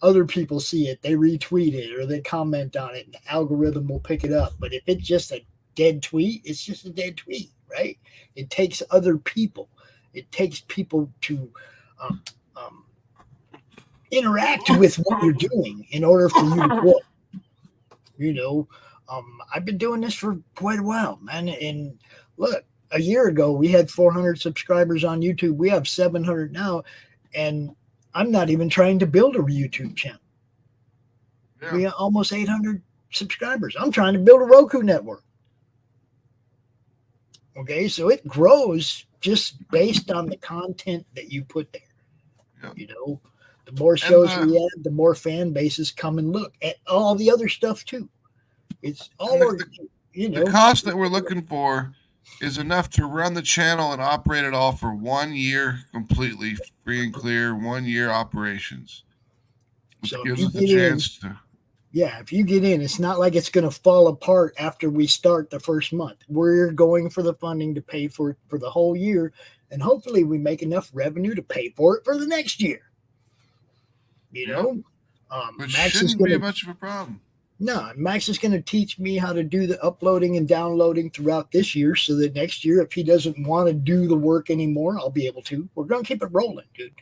Other people see it, they retweet it, or they comment on it, and the algorithm will pick it up. But if it's just a dead tweet, it's just a dead tweet, right? It takes other people. It takes people to interact with what you're doing in order for you to grow. I've been doing this for quite a while, man. And look, a year ago, we had 400 subscribers on YouTube. We have 700 now. And I'm not even trying to build a YouTube channel. Yeah. We have almost 800 subscribers. I'm trying to build a Roku network. Okay, so it grows just based on the content that you put there. Yeah. The more shows we add, the more fan bases come and look at all the other stuff too. It's all the cost that we're looking for is enough to run the channel and operate it all for 1 year completely free and clear, 1 year operations. Which gives us a chance to. Yeah, if you get in, it's not like it's going to fall apart after we start the first month. We're going for the funding to pay for it for the whole year, and hopefully we make enough revenue to pay for it for the next year. Which shouldn't be much of a problem. No, Max is going to teach me how to do the uploading and downloading throughout this year, so that next year, if he doesn't want to do the work anymore, I'll be able to. We're going to keep it rolling, dude.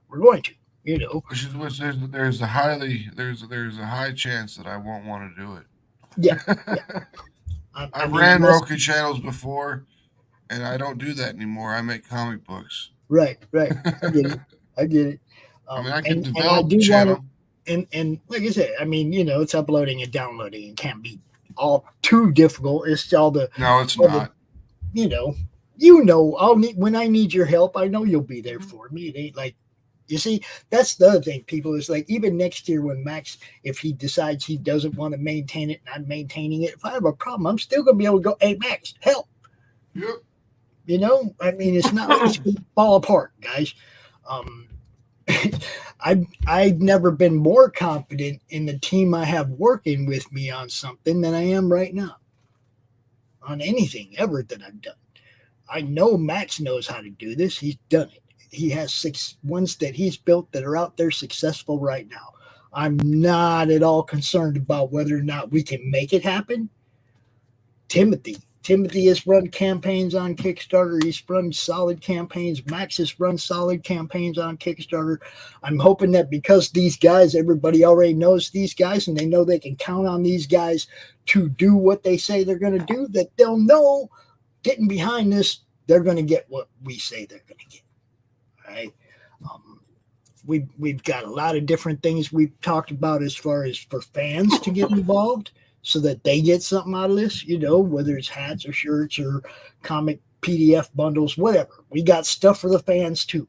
We're going to. Which there's a high chance that I won't want to do it. Yeah. I ran Roku channels before, and I don't do that anymore. I make comic books. Right. I get it. I can develop a channel. And like I said, it's uploading and downloading. It can't be all too difficult. It's all the no, it's not. When I need your help, I know you'll be there for me. It ain't like. You see, that's the other thing. People is like, even next year when Max, if he decides he doesn't want to maintain it and I'm maintaining it, if I have a problem, I'm still going to be able to go, hey, Max, help. Yep. It's not like it's going to fall apart, guys. I've never been more confident in the team I have working with me on something than I am right now. On anything ever that I've done. I know Max knows how to do this. He's done it. He has 6 ones that he's built that are out there successful right now. I'm not at all concerned about whether or not we can make it happen. Timothy has run campaigns on Kickstarter. He's run solid campaigns. Max has run solid campaigns on Kickstarter. I'm hoping that because these guys, everybody already knows these guys and they know they can count on these guys to do what they say they're going to do, that they'll know getting behind this, they're going to get what we say they're going to get. Right. We've got a lot of different things we've talked about as far as for fans to get involved so that they get something out of this, whether it's hats or shirts or comic PDF bundles, whatever. We got stuff for the fans too.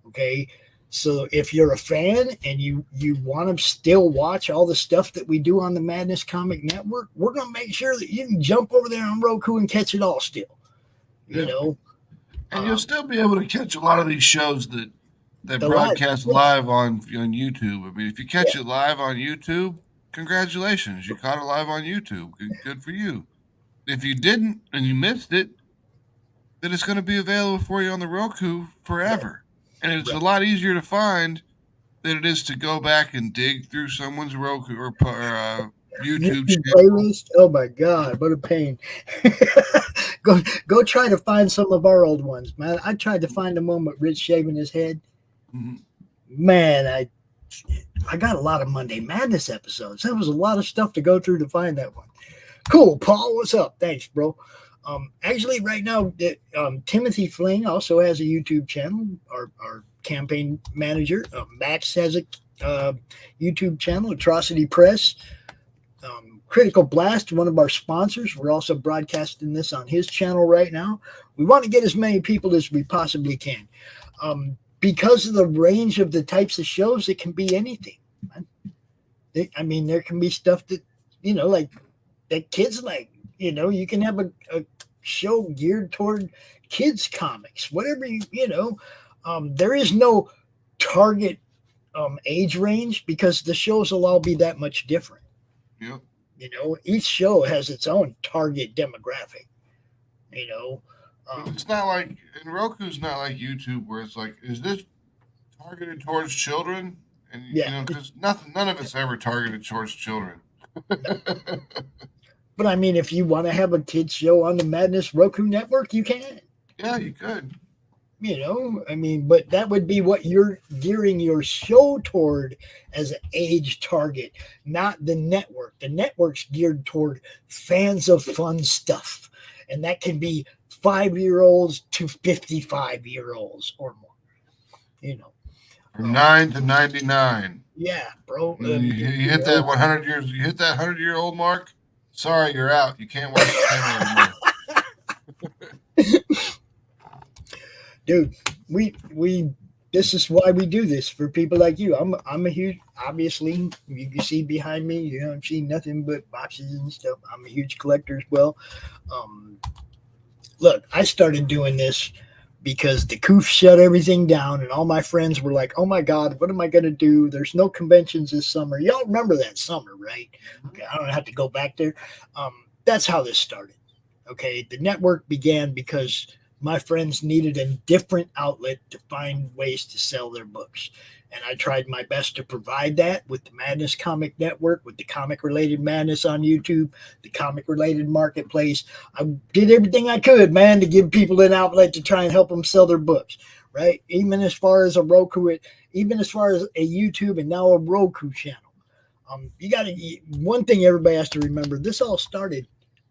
Okay. So if you're a fan and you want to still watch all the stuff that we do on the Madness Comic Network, we're going to make sure that you can jump over there on Roku and catch it all still, And you'll still be able to catch a lot of these shows that broadcast live on YouTube. If you catch it live on YouTube, congratulations. You caught it live on YouTube. Good for you. If you didn't and you missed it, that it's going to be available for you on the Roku forever. And it's a lot easier to find than it is to go back and dig through someone's Roku or YouTube channel. Playlist. Oh my God, what a pain! go try to find some of our old ones, man. I tried to find the one with Rich shaving his head. Mm-hmm. Man, I got a lot of Monday Madness episodes. That was a lot of stuff to go through to find that one. Cool, Paul. What's up? Thanks, bro. Actually, right now, Timothy Fling also has a YouTube channel. Our campaign manager, Max, has a YouTube channel, Atrocity Press. Critical Blast, one of our sponsors. We're also broadcasting this on his channel right now. We want to get as many people as we possibly can. Because of the range of the types of shows, it can be anything. I mean, there can be stuff that, like that kids like. You can have a show geared toward kids comics, whatever there is no target age range because the shows will all be that much different. Yep. Each show has its own target demographic. It's not like, and Roku's not like YouTube where it's like, is this targeted towards children? And because none of it's ever targeted towards children. But I mean, if you want to have a kids show on the Madness Roku network, you can. Yeah, you could. But that would be what you're gearing your show toward as an age target, not the network. The network's geared toward fans of fun stuff. And that can be 5-year-olds to 55-year-olds or more, From 9 to 99. Yeah, bro. You hit that 100 years. You hit that 100-year-old mark. Sorry, you're out. You can't watch the channel anymore. Dude, we this is why we do this for people like you. I'm a huge, obviously you can see behind me, you don't see nothing but boxes and stuff. I'm a huge collector as well. Look, I started doing this because the Koepp shut everything down and all my friends were like, oh my God, what am I going to do? There's no conventions this summer. Y'all remember that summer, right? Okay, I don't have to go back there. That's how this started. Okay, the network began because my friends needed a different outlet to find ways to sell their books. And I tried my best to provide that with the Madness Comic Network, with the Comic Related Madness on YouTube, the Comic Related Marketplace. I did everything I could, man, to give people an outlet to try and help them sell their books, right? Even as far as a Roku, even as far as a YouTube and now a Roku channel. One thing everybody has to remember, this all started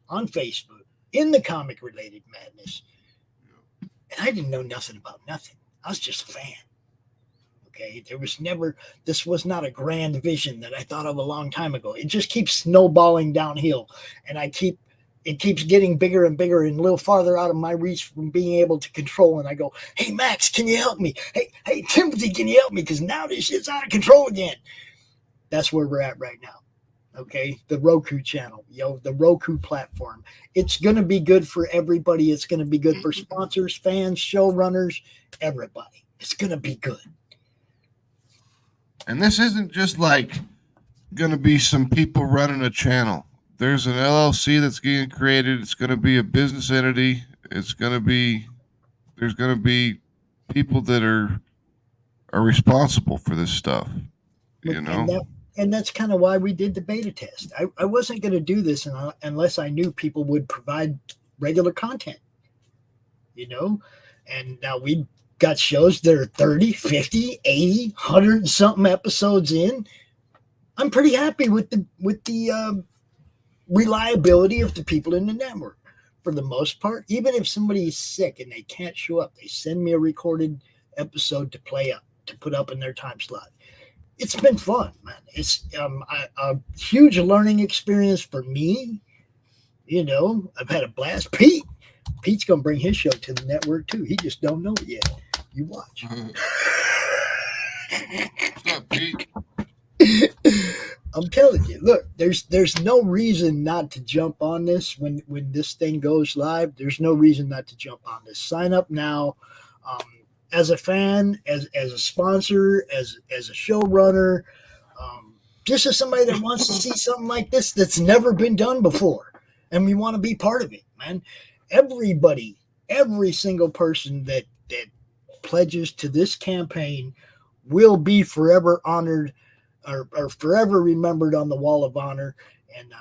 on Facebook in the Comic Related Madness. And I didn't know nothing about nothing. I was just a fan. Okay, this was not a grand vision that I thought of a long time ago. It just keeps snowballing downhill, and it keeps getting bigger and bigger and a little farther out of my reach from being able to control. And I go, hey, Max, can you help me? Hey, Timothy, can you help me? Because now this shit's out of control again. That's where we're at right now. Okay, the Roku channel, the Roku platform. It's going to be good for everybody. It's going to be good for sponsors, fans, showrunners, everybody. It's going to be good. And this isn't just like going to be some people running a channel. There's an LLC that's getting created. It's going to be a business entity. There's going to be people that are responsible for this stuff, And that's kind of why we did the beta test. I wasn't going to do this unless I knew people would provide regular content, and now we got shows that are 30, 50, 80, 100 and something episodes in. I'm pretty happy with the reliability of the people in the network for the most part. Even if somebody is sick and they can't show up, they send me a recorded episode to put up in their time slot. It's been fun, man. It's a huge learning experience for me. I've had a blast. Pete's going to bring his show to the network too. He just don't know it yet. You watch. What's up, Pete? I'm telling you, look, there's no reason not to jump on this when this thing goes live. There's no reason not to jump on this. Sign up now. As a fan, as a sponsor, as a showrunner, just as somebody that wants to see something like this that's never been done before, and we want to be part of it, man. Everybody every single person that pledges to this campaign will be forever honored or forever remembered on the Wall of Honor. And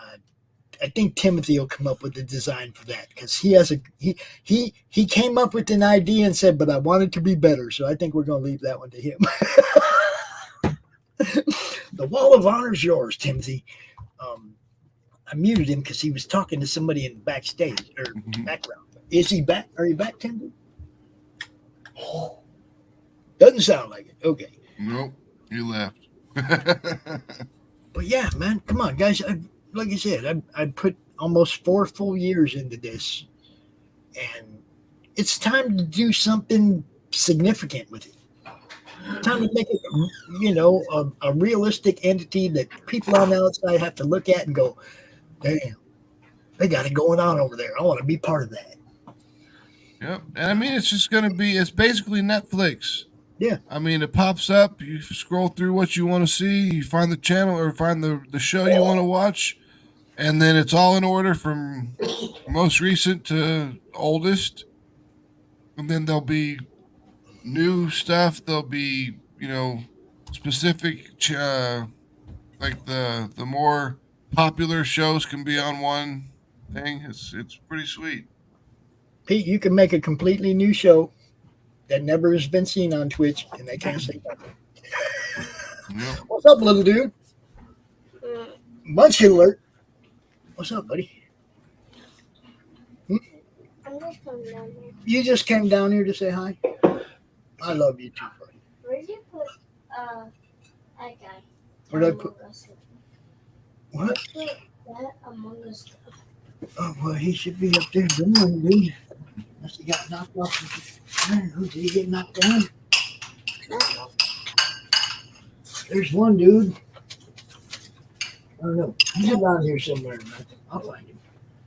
I think Timothy will come up with the design for that, because he came up with an idea and said, but I want it to be better. So I think we're going to leave that one to him. The Wall of Honor is yours, Timothy. I muted him because he was talking to somebody in backstage or background. Is he back? Are you back, Timothy? Doesn't sound like it. Okay. Nope, you left. But yeah, man, come on, guys. Like I said, I put almost 4 full years into this, and it's time to do something significant with it. Time to make it, a realistic entity that people on the outside have to look at and go, damn, they got it going on over there. I want to be part of that. Yep. And I mean, it's basically Netflix. Yeah. I mean, it pops up, you scroll through what you want to see, you find the channel or find the show you want to watch, and then it's all in order from most recent to oldest. And then there'll be new stuff. There'll be, specific, like the more popular shows can be on one thing. It's pretty sweet. Pete, you can make a completely new show that never has been seen on Twitch, and they can't say nothing. Yep. What's up, little dude? Munchkin alert. What's up, buddy? I'm just coming down here. You just came down here to say hi? I love you too, buddy. Where'd you put that guy? Where'd I put? What? Put that Among Us stuff. Oh, well, he should be up there. Good morning, dude. Unless he got knocked off. Did he get knocked down? There's one dude. I don't know. He's around here somewhere. I'll find him.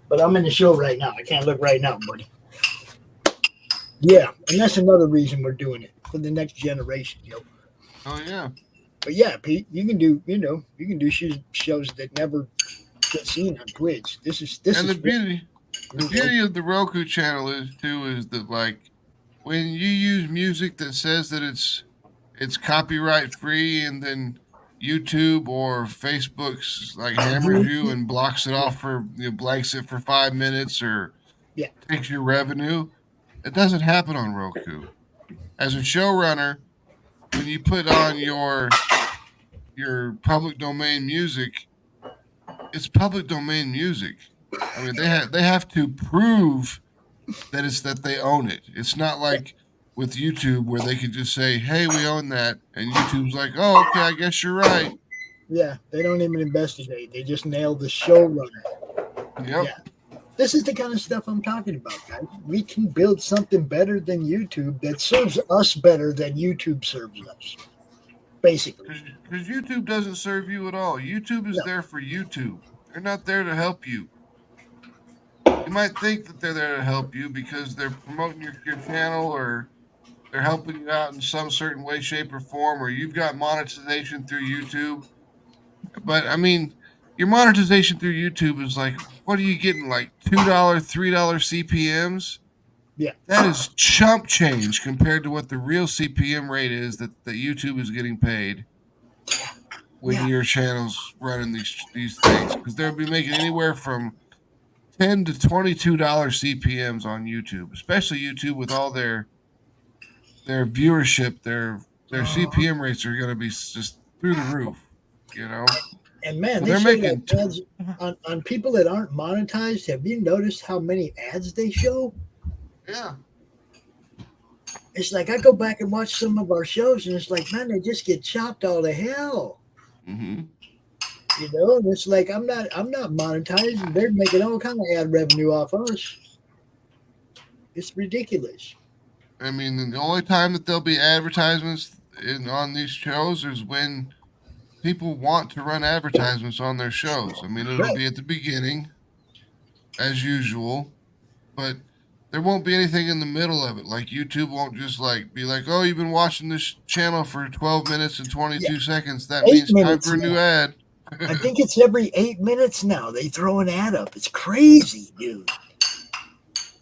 But I'm in the show right now. I can't look right now, buddy. Yeah, and that's another reason we're doing it, for the next generation, Oh yeah. But yeah, Pete, you can do shows that never get seen on Twitch. The beauty of the Roku channel is that, like, when you use music that says that it's copyright free, and then YouTube or Facebook's like hammers you and blocks it off blanks it for 5 minutes or takes your revenue. It doesn't happen on Roku. As a showrunner, when you put on your public domain music, it's public domain music. I mean, they have to prove that they own it. It's not like with YouTube where they can just say, "Hey, we own that," and YouTube's like, "Oh, okay, I guess you're right." Yeah, they don't even investigate. They just nail the showrunner. Yep. Yeah. This is the kind of stuff I'm talking about, guys. We can build something better than YouTube that serves us better than YouTube serves us. Basically. Because YouTube doesn't serve you at all. YouTube is there for YouTube. They're not there to help you. You might think that they're there to help you because they're promoting your channel, or they're helping you out in some certain way, shape, or form, or you've got monetization through YouTube. But, I mean, your monetization through YouTube is like, what are you getting, like $2, $3 CPMs? Yeah. That is chump change compared to what the real CPM rate is that YouTube is getting paid when your channel's running these things. Because they'll be making anywhere from $10 to $22 CPMs on YouTube, especially YouTube with all their viewership. Their CPM rates are going to be just through the roof, And man, so they're making ads on people that aren't monetized. Have you noticed how many ads they show? Yeah. It's like I go back and watch some of our shows, and it's like, man, they just get chopped all to hell. Mm-hmm. And it's like I'm not monetized, and they're making all kind of ad revenue off us. It's ridiculous. I mean, the only time that there'll be advertisements on these shows is when people want to run advertisements on their shows. I mean, it'll be at the beginning, as usual, but there won't be anything in the middle of it. Like YouTube won't just be like, "Oh, you've been watching this channel for 12 minutes and 22 seconds. That means time for a new ad." I think it's every 8 minutes now. They throw an ad up. It's crazy, dude.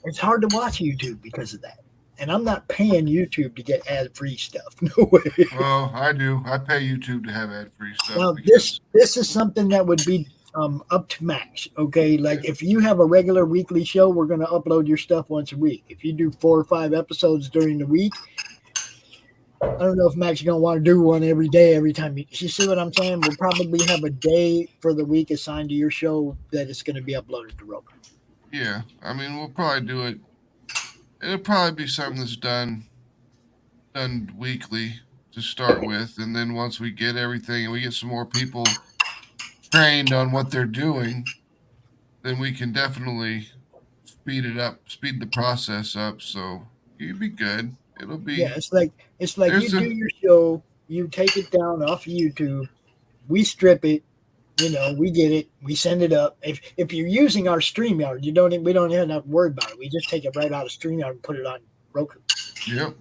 It's hard to watch YouTube because of that. And I'm not paying YouTube to get ad-free stuff. No way. Well, I do. I pay YouTube to have ad-free stuff. Now, because this is something that would be up to Max. Okay, like if you have a regular weekly show, we're going to upload your stuff once a week. If you do 4 or 5 episodes during the week, I don't know if Max is going to want to do one every day, every time. You see what I'm saying? We'll probably have a day for the week assigned to your show that it's going to be uploaded to Roku. Yeah, I mean, we'll probably do it. It'll probably be something that's done weekly to start with, and then once we get everything and we get some more people trained on what they're doing, then we can definitely speed the process up. So you'd be good. It'll be it's like you do your show, you take it down off of YouTube, we strip it, we get it, we send it up. If you're using our StreamYard, we don't even have to worry about it. We just take it right out of StreamYard and put it on Roku. Yep,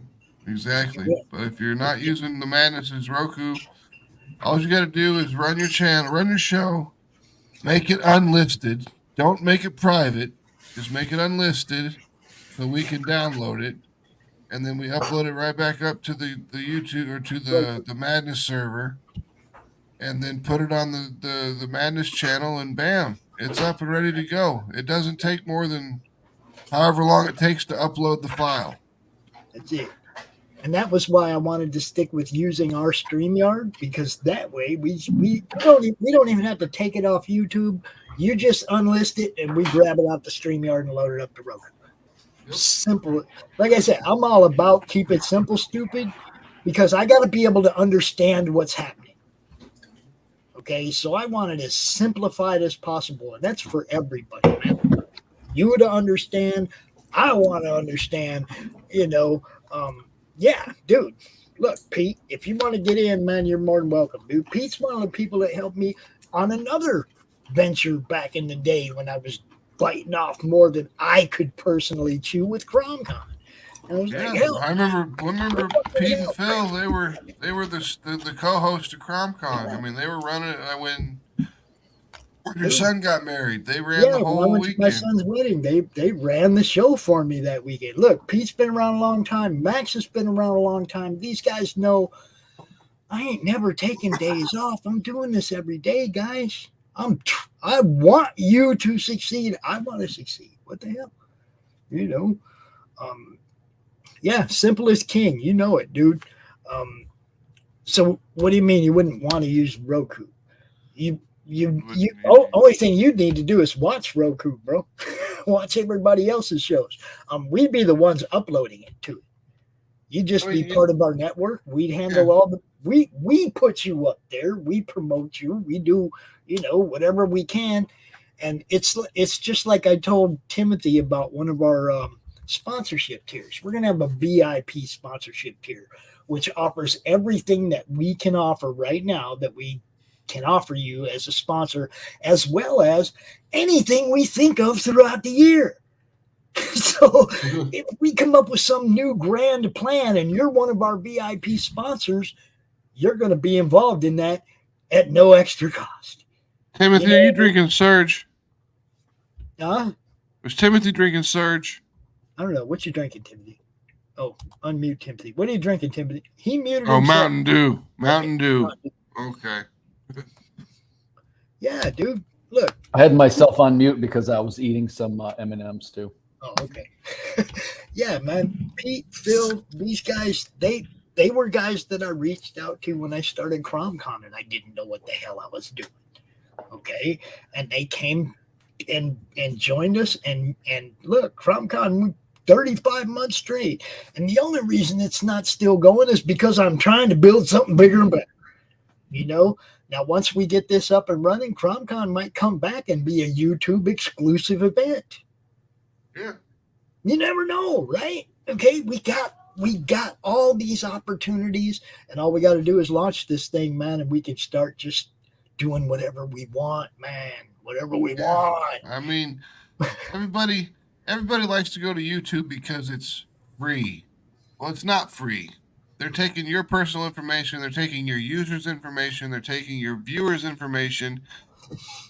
exactly. Yeah. But if you're not using the Madness's Roku, all you got to do is run your channel, run your show, make it unlisted. Don't make it private. Just make it unlisted so we can download it. And then we upload it right back up to the YouTube or to the Madness server. And then put it on the Madness channel, and bam, it's up and ready to go. It doesn't take more than however long it takes to upload the file. That's it. And that was why I wanted to stick with using our StreamYard, because that way we don't even have to take it off YouTube. You just unlist it, and we grab it out the StreamYard and load it up to Roku. Yep. Simple. Like I said, I'm all about keep it simple, stupid, because I got to be able to understand what's happening. Okay, so I want it as simplified as possible, and that's for everybody, man. You to understand, I want to understand, yeah, dude. Look, Pete, if you want to get in, man, you're more than welcome, dude. Pete's one of the people that helped me on another venture back in the day when I was biting off more than I could personally chew with CromCon. I was like, hell. I remember Pete and Phil. They were the co-host of CromCon. I mean, they were running it when your son got married. They ran the whole weekend. My son's wedding. They ran the show for me that weekend. Look, Pete's been around a long time. Max has been around a long time. These guys know I ain't never taking days off. I'm doing this every day, guys. I want you to succeed. I want to succeed. What the hell? Yeah, simple as king. You know it, dude. So what do you mean you wouldn't want to use Roku? Only thing you'd need to do is watch Roku, bro. Watch everybody else's shows. We'd be the ones uploading it to it. You'd just be part of our network. We'd handle all the we put you up there. We promote you. We do, whatever we can. And it's just like I told Timothy about one of our sponsorship tiers. We're going to have a VIP sponsorship tier, which offers everything that we can offer right now that we can offer you as a sponsor, as well as anything we think of throughout the year. So if we come up with some new grand plan and you're one of our VIP sponsors, you're going to be involved in that at no extra cost. Timothy, are you drinking Surge? Huh? Was Timothy drinking Surge? I don't know. What you drinking, Timothy? Oh, unmute Timothy. What are you drinking, Timothy? He muted himself. Mountain Dew. Mountain Dew. Okay. Yeah, dude. Look. I had myself on mute because I was eating some M&Ms too. Oh, okay. Yeah, man. Pete, Phil, these guys, they were guys that I reached out to when I started CromCon, and I didn't know what the hell I was doing. Okay. And they came and joined us, and look, CromCon 35 months straight. And the only reason it's not still going is because I'm trying to build something bigger and better. Now once we get this up and running, CromCon might come back and be a YouTube exclusive event. Yeah. You never know, right? Okay, we got all these opportunities, and all we got to do is launch this thing, man, and we can start just doing whatever we want, man. Whatever we want. I mean, everybody likes to go to YouTube because it's free. Well, it's not free. They're taking your personal information, they're taking your users' information, they're taking your viewers' information,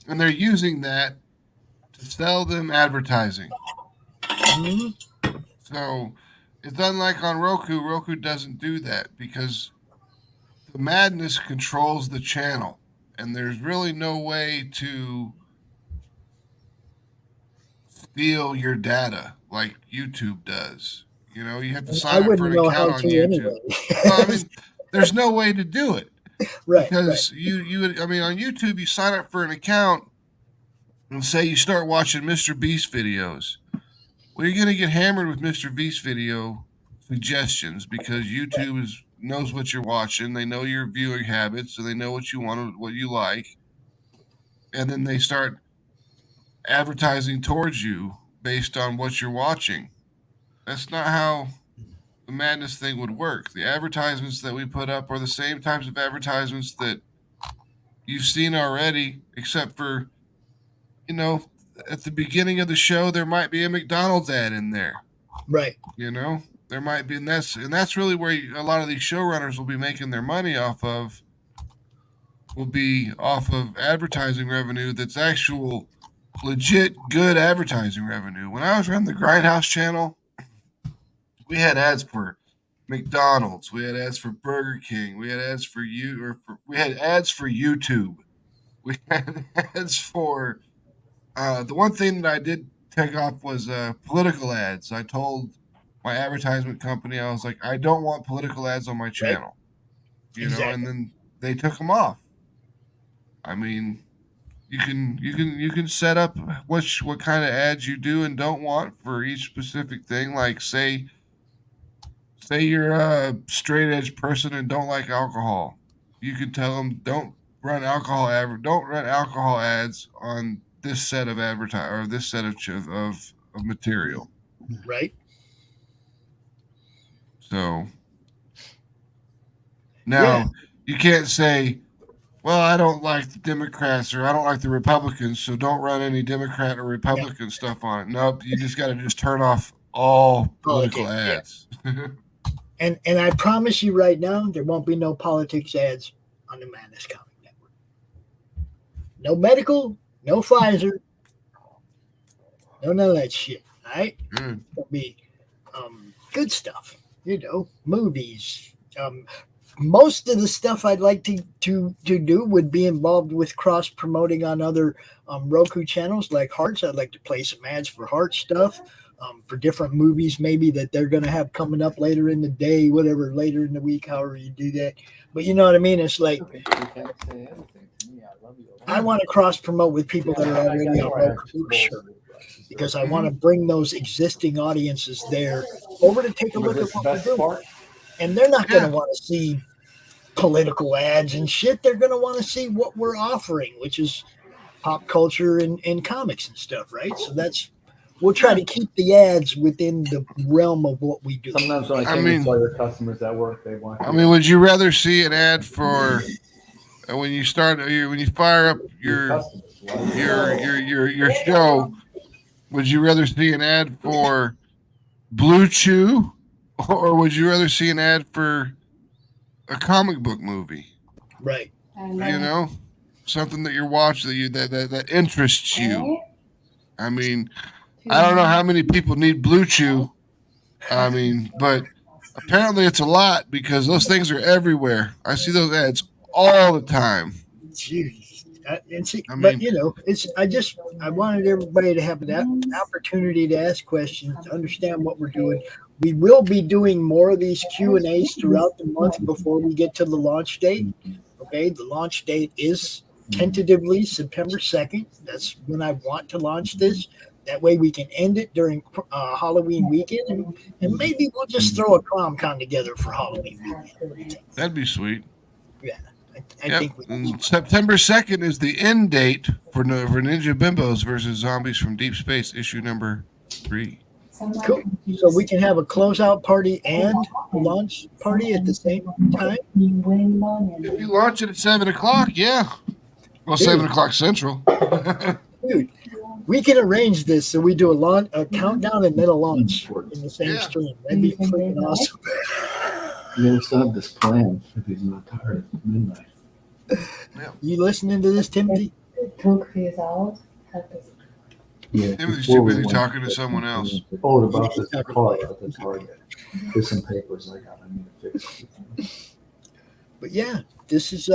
and they're using that to sell them advertising. Mm-hmm. So it's unlike on Roku. Roku doesn't do that because the madness controls the channel, and there's really no way to steal your data like YouTube does. You know, you have to I sign up for wouldn't an know account how on to YouTube. anyway. Well, I mean, there's no way to do it right. because you would. I mean, on YouTube, you sign up for an account and say you start watching Mr. Beast videos. Well, you're going to get hammered with Mr. Beast video suggestions because YouTube knows what you're watching. They know your viewing habits, so they know what you want, what you like, and then they start advertising towards you based on what you're watching. That's not how the madness thing would work. The advertisements that we put up are the same types of advertisements that you've seen already, except for, you know, at the beginning of the show there might be a McDonald's ad in there. Right. You know, there might be, and that's really where a lot of these showrunners will be making their money off of. Will be off of advertising revenue that's actual, legit good advertising revenue. When I was running the Grindhouse channel, we had ads for McDonald's, we had ads for Burger King, we had ads for we had ads for YouTube, we had ads for. The one thing that I did take off was political ads. I told my advertisement company, I was like, I don't want political ads on my channel, you know, and then they took them off. I mean, you can set up what kind of ads you do and don't want for each specific thing. Like say you're a straight edge person and don't like alcohol, you can tell them don't run alcohol ads on this set of this set of material. Right. So now you can't say, well, I don't like the Democrats or I don't like the Republicans, so don't run any Democrat or Republican stuff on it. Nope, you just got to just turn off all political ads. Yeah. and I promise you right now, there won't be no politics ads on the Madness Comic Network. No medical, no Pfizer, no none of that shit. All right, it'll be good stuff. You know, movies. Most of the stuff I'd like to do would be involved with cross promoting on other Roku channels like Hearts. I'd like to play some ads for Heart stuff, for different movies maybe that they're going to have coming up later in the day, whatever, later in the week, however you do that. But you know what I mean? It's like, I want to cross promote with people that are already on Roku, sure, because I want to bring those existing audiences there over to take a look at what we're doing. And they're not going to want to see political ads and shit. They're going to want to see what we're offering, which is pop culture and comics and stuff, right? So we'll try to keep the ads within the realm of what we do. Sometimes when I tell your customers at work, they want. I mean, would you rather see an ad for when you fire up your show? Would you rather see an ad for Blue Chew? Or would you rather see an ad for a comic book movie? Right. You know, something that you're watching that interests you. I mean, I don't know how many people need Blue Chew. I mean, but apparently it's a lot because those things are everywhere. I see those ads all the time. Jeez. But you know, I wanted everybody to have that opportunity to ask questions, to understand what we're doing. We will be doing more of these Q&As throughout the month before we get to the launch date. Okay, the launch date is tentatively September 2nd. That's when I want to launch this. That way we can end it during Halloween weekend, and maybe we'll just throw a CromCon together for Halloween weekend. That'd be sweet. Yeah. I think September 2nd is the end date for Ninja Bimbos versus Zombies from Deep Space, issue number 3. Cool. So we can have a closeout party and a launch party at the same time? If you launch it at 7 o'clock, yeah. Well, 7 o'clock Central. Dude, we can arrange this so we do a countdown and then a launch in the same stream. That'd be freaking awesome. You gotta set up this plan if he's not tired at midnight. You listening to this, Timothy? Yeah, Timothy's before too we busy went talking to the someone else. campaign, oh, about Yeah, this talking car about at the Target. There's some papers I got. I need to fix. But yeah, this is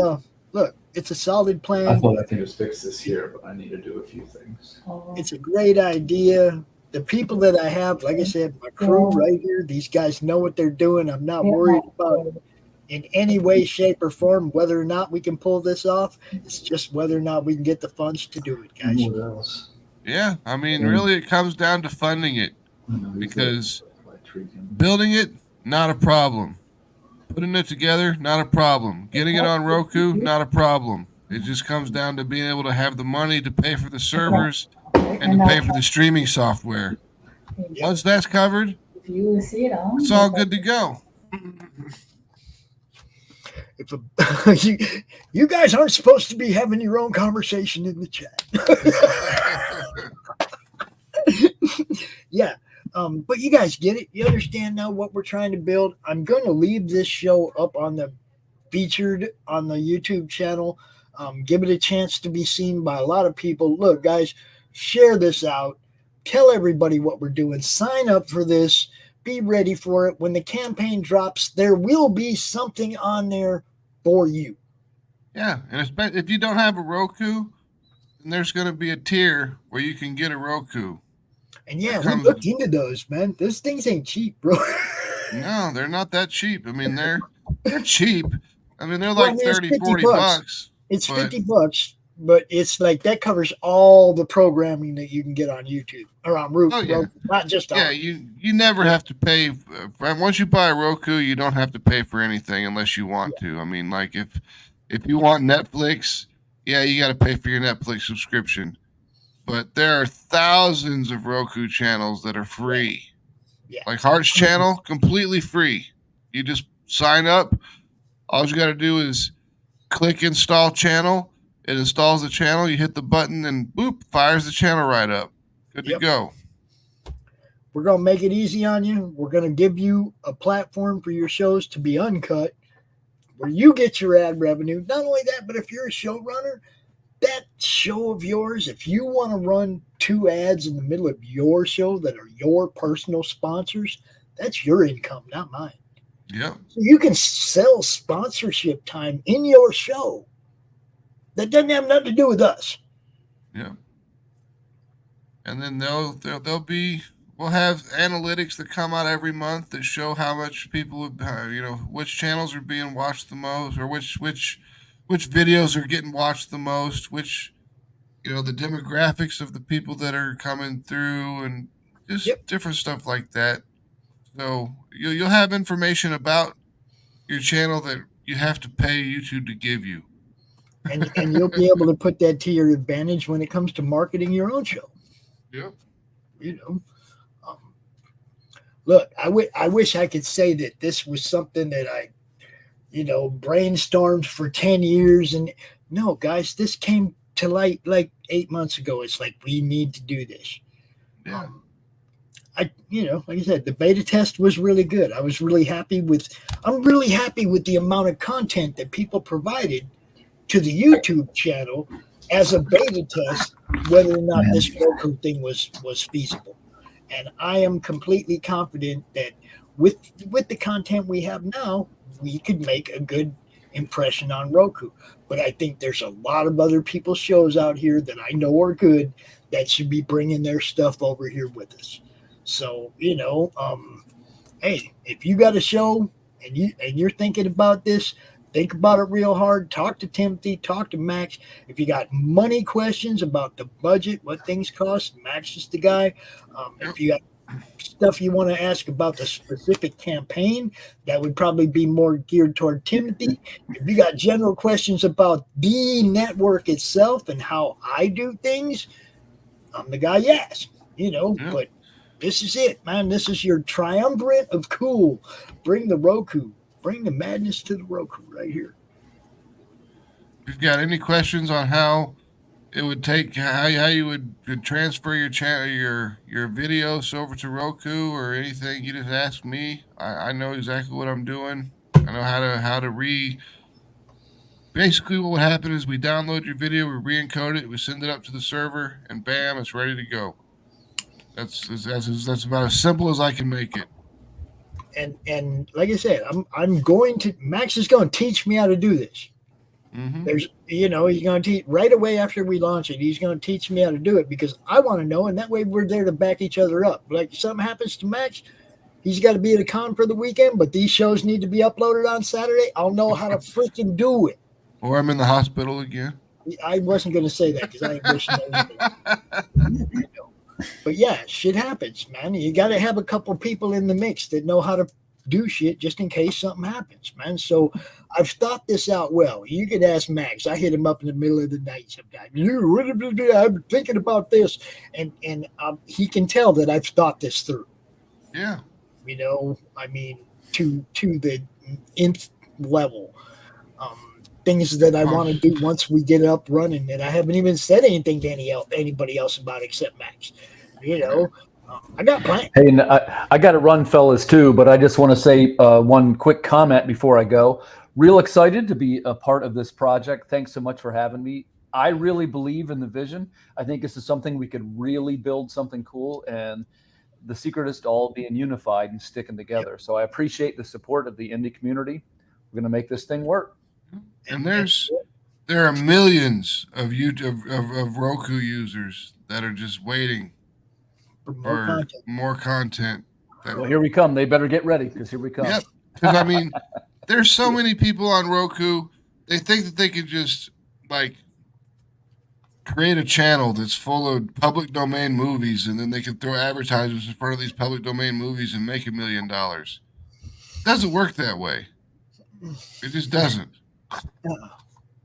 look, it's a solid I plan. thought I could just fix this here, but I need to do a few things. It's a great idea. The people that I have, like I said, my crew right here, these guys know what they're doing. I'm not worried about in any way, shape, or form whether or not we can pull this off. It's just whether or not we can get the funds to do it, guys. What else? Yeah, I mean, really, it comes down to funding it. Because building it, not a problem. Putting it together, not a problem. Getting it on Roku, not a problem. It just comes down to being able to have the money to pay for the servers and to pay for the streaming software. Once that's covered, it's all good to go. You guys aren't supposed to be having your own conversation in the chat. Yeah. But you guys get it. You understand now what we're trying to build. I'm going to leave this show up on the featured on the YouTube channel. Give it a chance to be seen by a lot of people. Look, guys, share this out. Tell everybody what we're doing. Sign up for this. Be ready for it. When the campaign drops, there will be something on there for you. Yeah, and if you don't have a Roku, then there's going to be a tier where you can get a Roku. And yeah, we looked into those, man. Those things ain't cheap, bro. No, they're not that cheap. I mean, they're cheap. I mean, they're like 30, 40 bucks. It's $50, but it's like that covers all the programming that you can get on YouTube or on Roku. Yeah. Not just on. Yeah, you never have to pay. Once you buy a Roku, you don't have to pay for anything unless you want to. I mean, like if you want Netflix, yeah, you got to pay for your Netflix subscription. But there are thousands of Roku channels that are free. Yeah. Like Heart's channel, completely free. You just sign up. All you got to do is click install channel. It installs the channel. You hit the button and boop, fires the channel right up. Good to go. We're going to make it easy on you. We're going to give you a platform for your shows to be uncut where you get your ad revenue. Not only that, but if you're a showrunner, that show of yours, if you want to run 2 ads in the middle of your show that are your personal sponsors, that's your income, not mine. Yep. So you can sell sponsorship time in your show that doesn't have nothing to do with us. Yeah. And then we'll have analytics that come out every month that show how much people, which channels are being watched the most, or which videos are getting watched the most, which, the demographics of the people that are coming through, and just different stuff like that. So you'll have information about your channel that you have to pay YouTube to give you. And you'll be able to put that to your advantage when it comes to marketing your own show. Yep. Look, I wish I could say that this was something that I brainstormed for 10 years. And no, guys, this came to light like 8 months ago. It's like, we need to do this. Yeah. Like I said, the beta test was really good. I'm really happy with the amount of content that people provided to the YouTube channel as a beta test, whether or not this Roku thing was feasible. And I am completely confident that with the content we have now, we could make a good impression on Roku. But I think there's a lot of other people's shows out here that I know are good that should be bringing their stuff over here with us. So, hey, if you got a show and you're thinking about this, think about it real hard. Talk to Timothy, talk to Max. If you got money questions about the budget, what things cost, Max is the guy. If you got stuff you want to ask about the specific campaign, that would probably be more geared toward Timothy. If you got general questions about the network itself and how I do things, I'm the guy you ask, but this is it, man. This is your triumvirate of cool. Bring the Roku. Bring the madness to the Roku right here. If you've got any questions on how it would take, how you would transfer your channel, your videos over to Roku or anything, you just ask me. I know exactly what I'm doing. I know how to basically what would happen is we download your video, we re-encode it, we send it up to the server, and bam, it's ready to go. That's about as simple as I can make it. And like I said, Max is going to teach me how to do this. Mm-hmm. He's going to teach right away after we launch it. He's going to teach me how to do it because I want to know, and that way we're there to back each other up. Like if something happens to Max, he's got to be at a con for the weekend, but these shows need to be uploaded on Saturday. I'll know how to freaking do it. Or I'm in the hospital again. I wasn't going to say that because I ain't wishing anything. But yeah, shit happens, man. You got to have a couple people in the mix that know how to do shit just in case something happens, man. So I've thought this out well. You could ask Max. I hit him up in the middle of the night sometimes. I'm thinking about this, and he can tell that I've thought this through. Yeah. I mean, to the nth level. Things that I want to do once we get it up running that I haven't even said anything to anybody else about except Max. I got plans. Hey, and I got to run, fellas, too, but I just want to say one quick comment before I go. Real excited to be a part of this project. Thanks so much for having me. I really believe in the vision. I think this is something we could really build something cool, and the secret is to all being unified and sticking together. So I appreciate the support of the indie community. We're going to make this thing work. And there are millions of YouTube of Roku users that are just waiting for more content. Well, here we come. They better get ready because here we come. Yep. Because I mean, there's so many people on Roku. They think that they could just like create a channel that's full of public domain movies, and then they can throw advertisements in front of these public domain movies and make $1 million. It doesn't work that way. It just doesn't.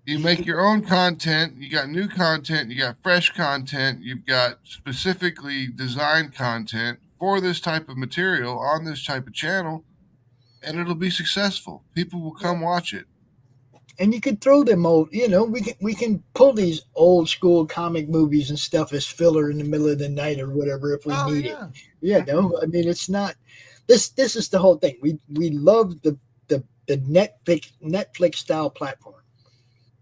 You make your own content. You got new content. You got fresh content. You've got specifically designed content for this type of material on this type of channel, and it'll be successful. People will come watch it. And you could throw them old, we can pull these old school comic movies and stuff as filler in the middle of the night or whatever if we need it. Yeah, no, I mean it's not. This is the whole thing. We love the Netflix style platform.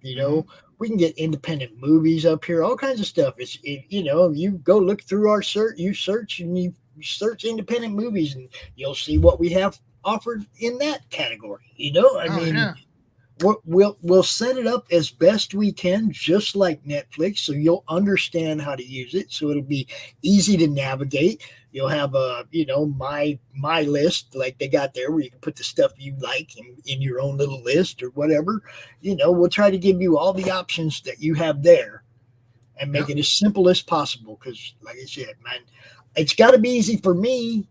We can get independent movies up here, all kinds of stuff. You go look through our search, you search independent movies, and you'll see what we have offered in that category. We'll set it up as best we can, just like Netflix, so you'll understand how to use it. So it'll be easy to navigate. You'll have my list like they got there where you can put the stuff you like in your own little list or whatever. We'll try to give you all the options that you have there and make it as simple as possible. Because like I said, man, it's got to be easy for me.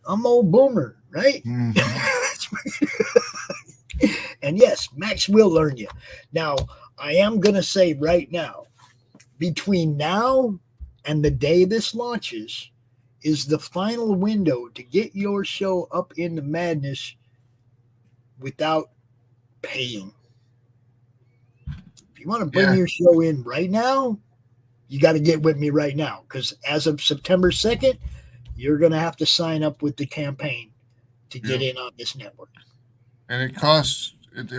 I'm old boomer, right? Mm-hmm. And yes, Max will learn you. Now, I am going to say right now, between now and the day this launches is the final window to get your show up into madness without paying. If you want to bring your show in right now, you got to get with me right now, because as of September 2nd, you're going to have to sign up with the campaign to get in on this network. And it costs, it's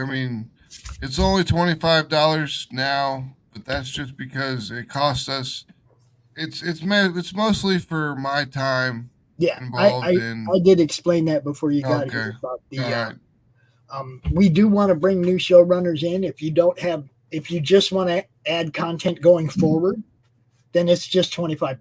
only $25 now, but that's just because it costs us. It's mostly for my time. Yeah, I did explain that before you got here about the. We do want to bring new showrunners in. If you just want to add content going forward, then it's just $25.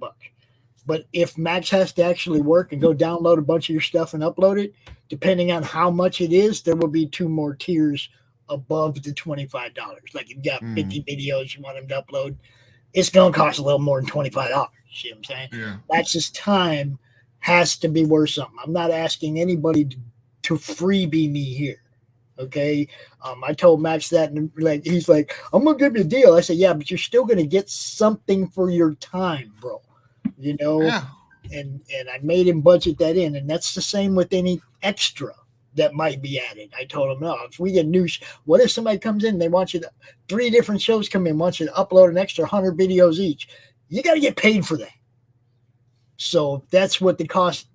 But if Max has to actually work and go download a bunch of your stuff and upload it, depending on how much it is, there will be 2 more tiers above the $25. Like you've got 50 videos you want him to upload, it's going to cost a little more than $25. See what I'm saying? Yeah. That's just time has to be worth something. I'm not asking anybody to freebie me here. Okay. I told Max that, and he's like, I'm going to give you a deal. I said, yeah, but you're still going to get something for your time, bro. And I made him budget that in, and that's the same with any extra that might be added. I told him, no, if we get what if somebody comes in, they want you to 3 different shows come in, want you to upload an extra 100 videos each. You got to get paid for that. So that's what the cost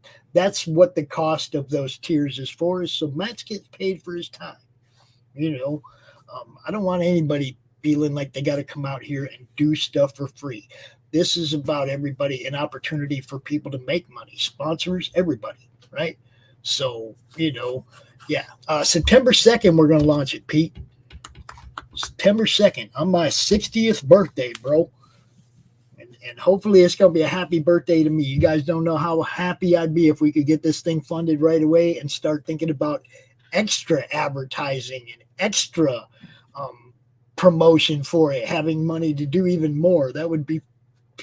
of those tiers is for, is so Max gets paid for his time. I don't want anybody feeling like they got to come out here and do stuff for free. This is about everybody, an opportunity for people to make money, sponsors, everybody, right? So, yeah. September 2nd, we're going to launch it, Pete. September 2nd, on my 60th birthday, bro. And hopefully it's going to be a happy birthday to me. You guys don't know how happy I'd be if we could get this thing funded right away and start thinking about extra advertising and extra promotion for it, having money to do even more. That would be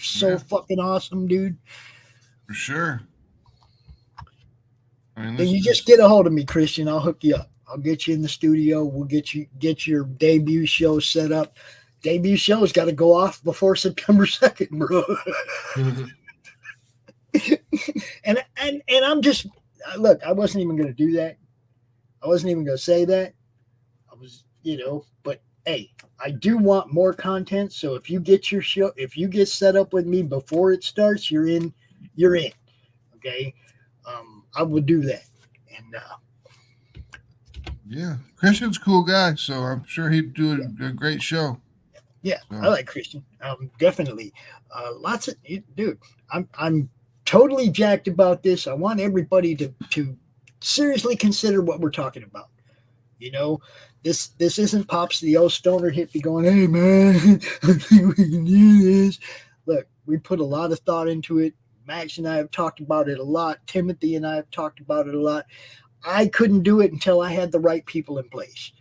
so fucking awesome, dude. For sure. I mean, Then you just get a hold of me, Christian. I'll hook you up. I'll get you in the studio. We'll get your debut show set up. Debut show's got to go off before September 2nd, bro. and I'm just, look, I wasn't even going to do that. I wasn't even going to say that. I was, but hey, I do want more content. So if you get your show, if you get set up with me before it starts, you're in. Okay. I would do that. And, yeah, Christian's a cool guy, so I'm sure he'd do a great show. Yeah, so. I like Christian. Definitely. Lots of dude. I'm totally jacked about this. I want everybody to seriously consider what we're talking about. This isn't Pops the old stoner hippie going, hey man, I think we can do this. Look, we put a lot of thought into it. Max and I have talked about it a lot. Timothy and I have talked about it a lot. I couldn't do it until I had the right people in place.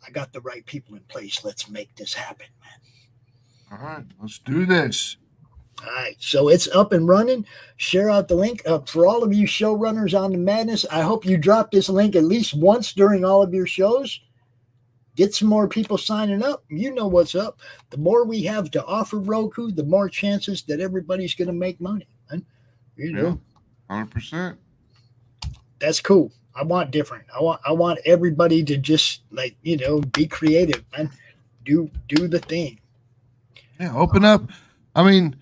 I got the right people in place. Let's make this happen, man. All right, let's do this. All right, so it's up and running. Share out the link. For all of you showrunners on the madness, I hope you drop this link at least once during all of your shows. Get some more people signing up. You know what's up. The more we have to offer Roku, the more chances that everybody's going to make money. Man. 100%. That's cool. I want different. I want everybody to just be creative, man. Do the thing. Yeah, open up. I mean,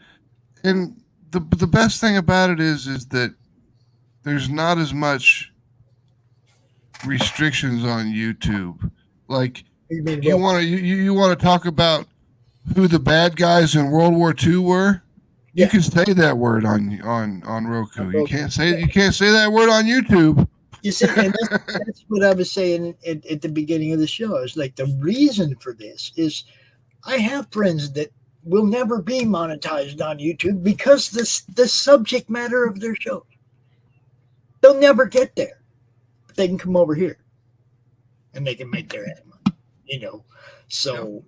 and the best thing about it is that there's not as much restrictions on YouTube. Like you want to talk about who the bad guys in World War II were. You can say that word on Roku. You can't say that word on YouTube. You see, and that's what I was saying at the beginning of the show. It's like the reason for this is I have friends that will never be monetized on YouTube because the subject matter of their show. They'll never get there. But they can come over here and they can make their ad money. So,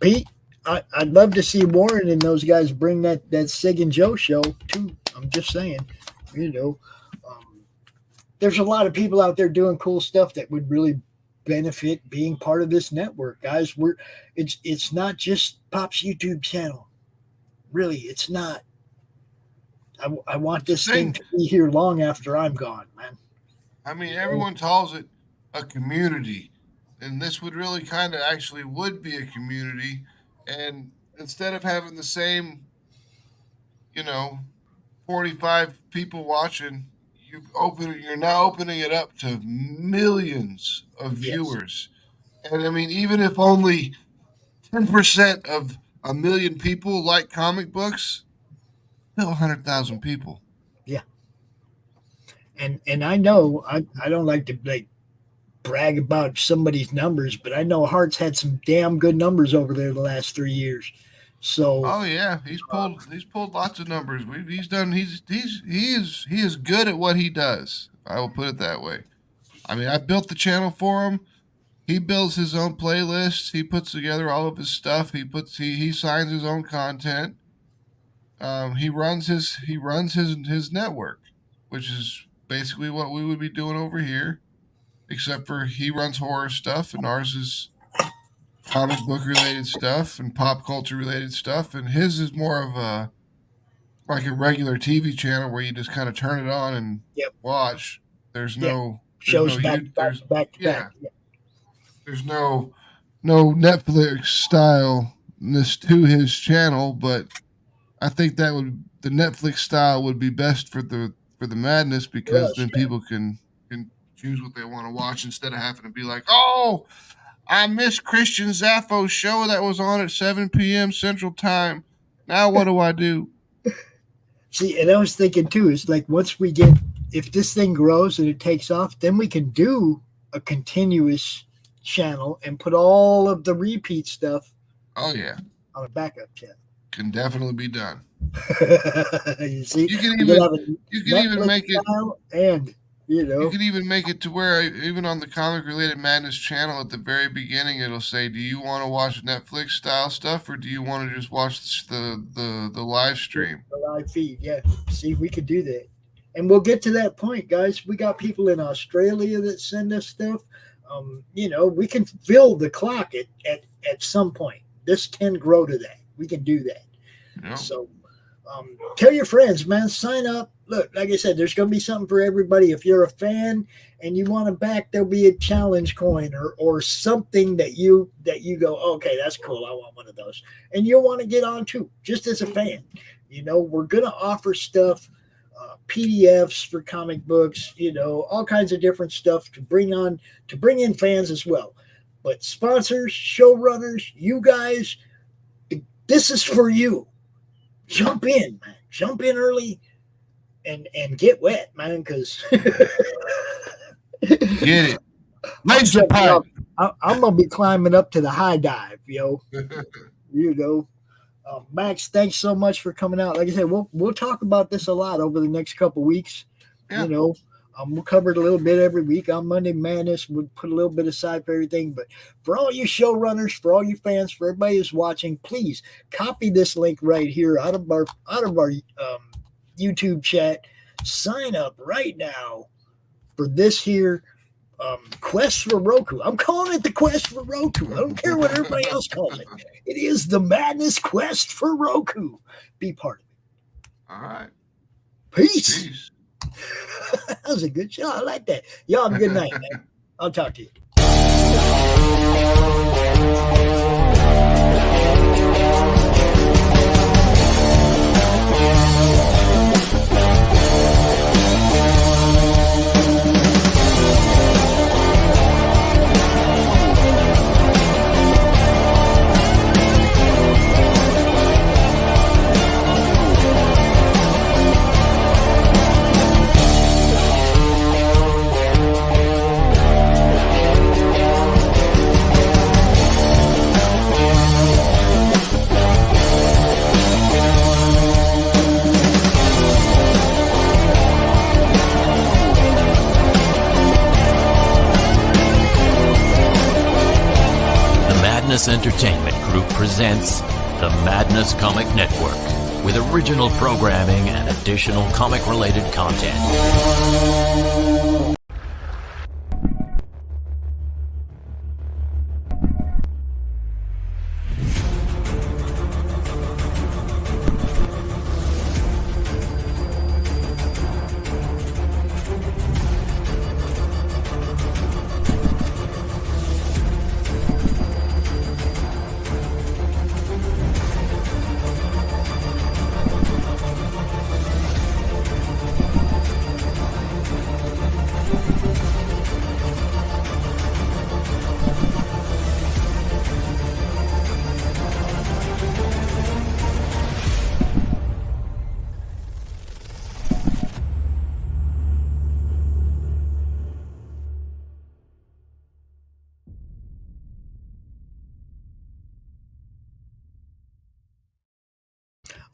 Pete, I'd love to see Warren and those guys bring that Sig and Joe show too. I'm just saying, there's a lot of people out there doing cool stuff that would really benefit being part of this network, guys. It's not just Pop's YouTube channel. Really, it's not. I want this thing to be here long after I'm gone, man. I mean, everyone calls it a community, and this would really kind of actually would be a community. And instead of having the same, 45 people watching, you're now opening it up to millions of viewers. Yes. And I mean, even if only 10% of a million people like comic books, still 100,000 people. Yeah. And I know I don't like to brag about somebody's numbers, but I know Hart's had some damn good numbers over there the last 3 years. So oh yeah, he's pulled lots of numbers. He is good at what he does. I will put it that way. I mean, I built the channel for him. He builds his own playlists. He puts together all of his stuff. He signs his own content. He runs his network, which is basically what we would be doing over here, except for he runs horror stuff and ours is comic book related stuff and pop culture related stuff, and his is more of a regular TV channel where you just kind of turn it on and watch. There's no shows back to back. There's no Netflix styleness to his channel, but I think the Netflix style would be best for the madness because then people can choose what they want to watch instead of having to be like, oh, I missed Christian Zaffo's show that was on at 7 p.m. Central Time. Now what do I do? See, and I was thinking too, it's like once we get, if this thing grows and it takes off, then we can do a continuous channel and put all of the repeat stuff Oh, yeah. on a backup channel. Can definitely be done. You see, You can we even, have a you can even Netflix make it. style and, you know, You can even make it to where even on the Comic Related Madness channel at the very beginning, it'll say, "Do you want to watch Netflix style stuff, or do you want to just watch the live stream?" the live feed. Yeah, see, we could do that, and we'll get to that point, guys. We got people in Australia that send us stuff. You know, we can fill the clock at some point. This can grow to that. We can do that. Yeah. So tell your friends, man, sign up. Look, like I said, there's going to be something for everybody. If you're a fan and you want to back, there'll be a challenge coin or something that you go, okay, that's cool. I want one of those. And you'll want to get on too, just as a fan. You know, we're going to offer stuff, PDFs for comic books, you know, all kinds of different stuff to bring in fans as well. But sponsors, showrunners, you guys, this is for you. Jump in, man. Jump in early and get wet, man, because Get it. Legs to pipe. I'm going to be climbing up to the high dive, yo. You know. Max, thanks so much for coming out. Like I said, we'll talk about this a lot over the next couple weeks. Yeah. You know, we'll cover it a little bit every week. On Monday Madness, we'll put a little bit aside for everything. But for all you showrunners, for all you fans, for everybody who's watching, please copy this link right here out of our YouTube chat. Sign up right now for this here quest for Roku. I'm calling it the quest for Roku. I don't care what everybody else calls it. It is the Madness Quest for Roku. Be part of it. All right. Peace. That was a good show. I like that. Y'all have a good night, man. I'll talk to you. Madness Entertainment Group presents the Madness Comic Network with original programming and additional comic-related content.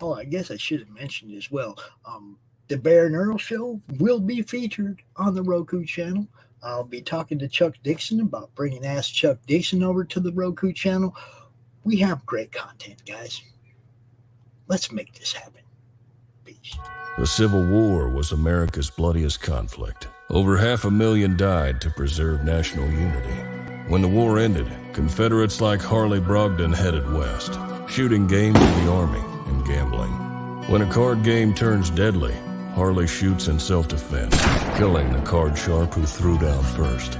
Oh, I guess I should have mentioned as well. The Baron Earl Show will be featured on the Roku channel. I'll be talking to Chuck Dixon about bringing Ask Chuck Dixon over to the Roku channel. We have great content, guys. Let's make this happen. Peace. The Civil War was America's bloodiest conflict. Over 500,000 died to preserve national unity. When the war ended, Confederates like Harley Brogdon headed west, shooting game for the Army and gambling. When a card game turns deadly, Harley shoots in self-defense, killing the card sharp who threw down first.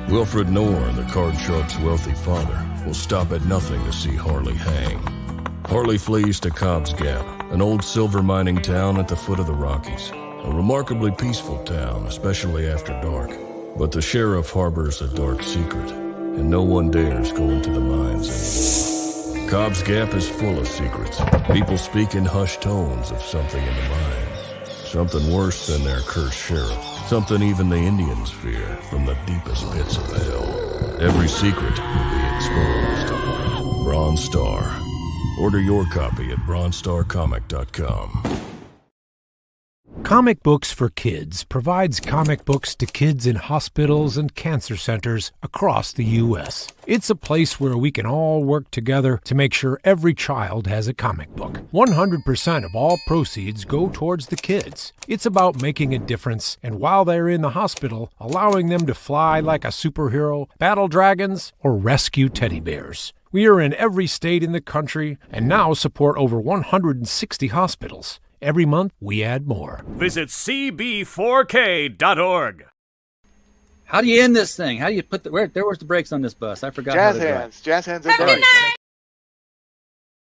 Wilfred Knorr, the card sharp's wealthy father, will stop at nothing to see Harley hang. Harley flees to Cobb's Gap, an old silver mining town at the foot of the Rockies. A remarkably peaceful town, especially after dark. But the sheriff harbors a dark secret. and no one dares go into the mines anymore. Cobb's Gap is full of secrets. People speak in hushed tones of something in the mines. Something worse than their cursed sheriff. Something even the Indians fear from the deepest pits of hell. Every secret will be exposed. Bronze Star. Order your copy at bronzestarcomic.com. Comic Books for Kids provides comic books to kids in hospitals and cancer centers across the U.S. It's a place where we can all work together to make sure every child has a comic book. 100% of all proceeds go towards the kids. It's about making a difference, and while they're in the hospital, allowing them to fly like a superhero, battle dragons, or rescue teddy bears. We are in every state in the country and now support over 160 hospitals. Every month, we add more. Visit cb4k.org. How do you end this thing? How do you put the where's the brakes on this bus? I forgot. Jazz hands. Jazz hands are great.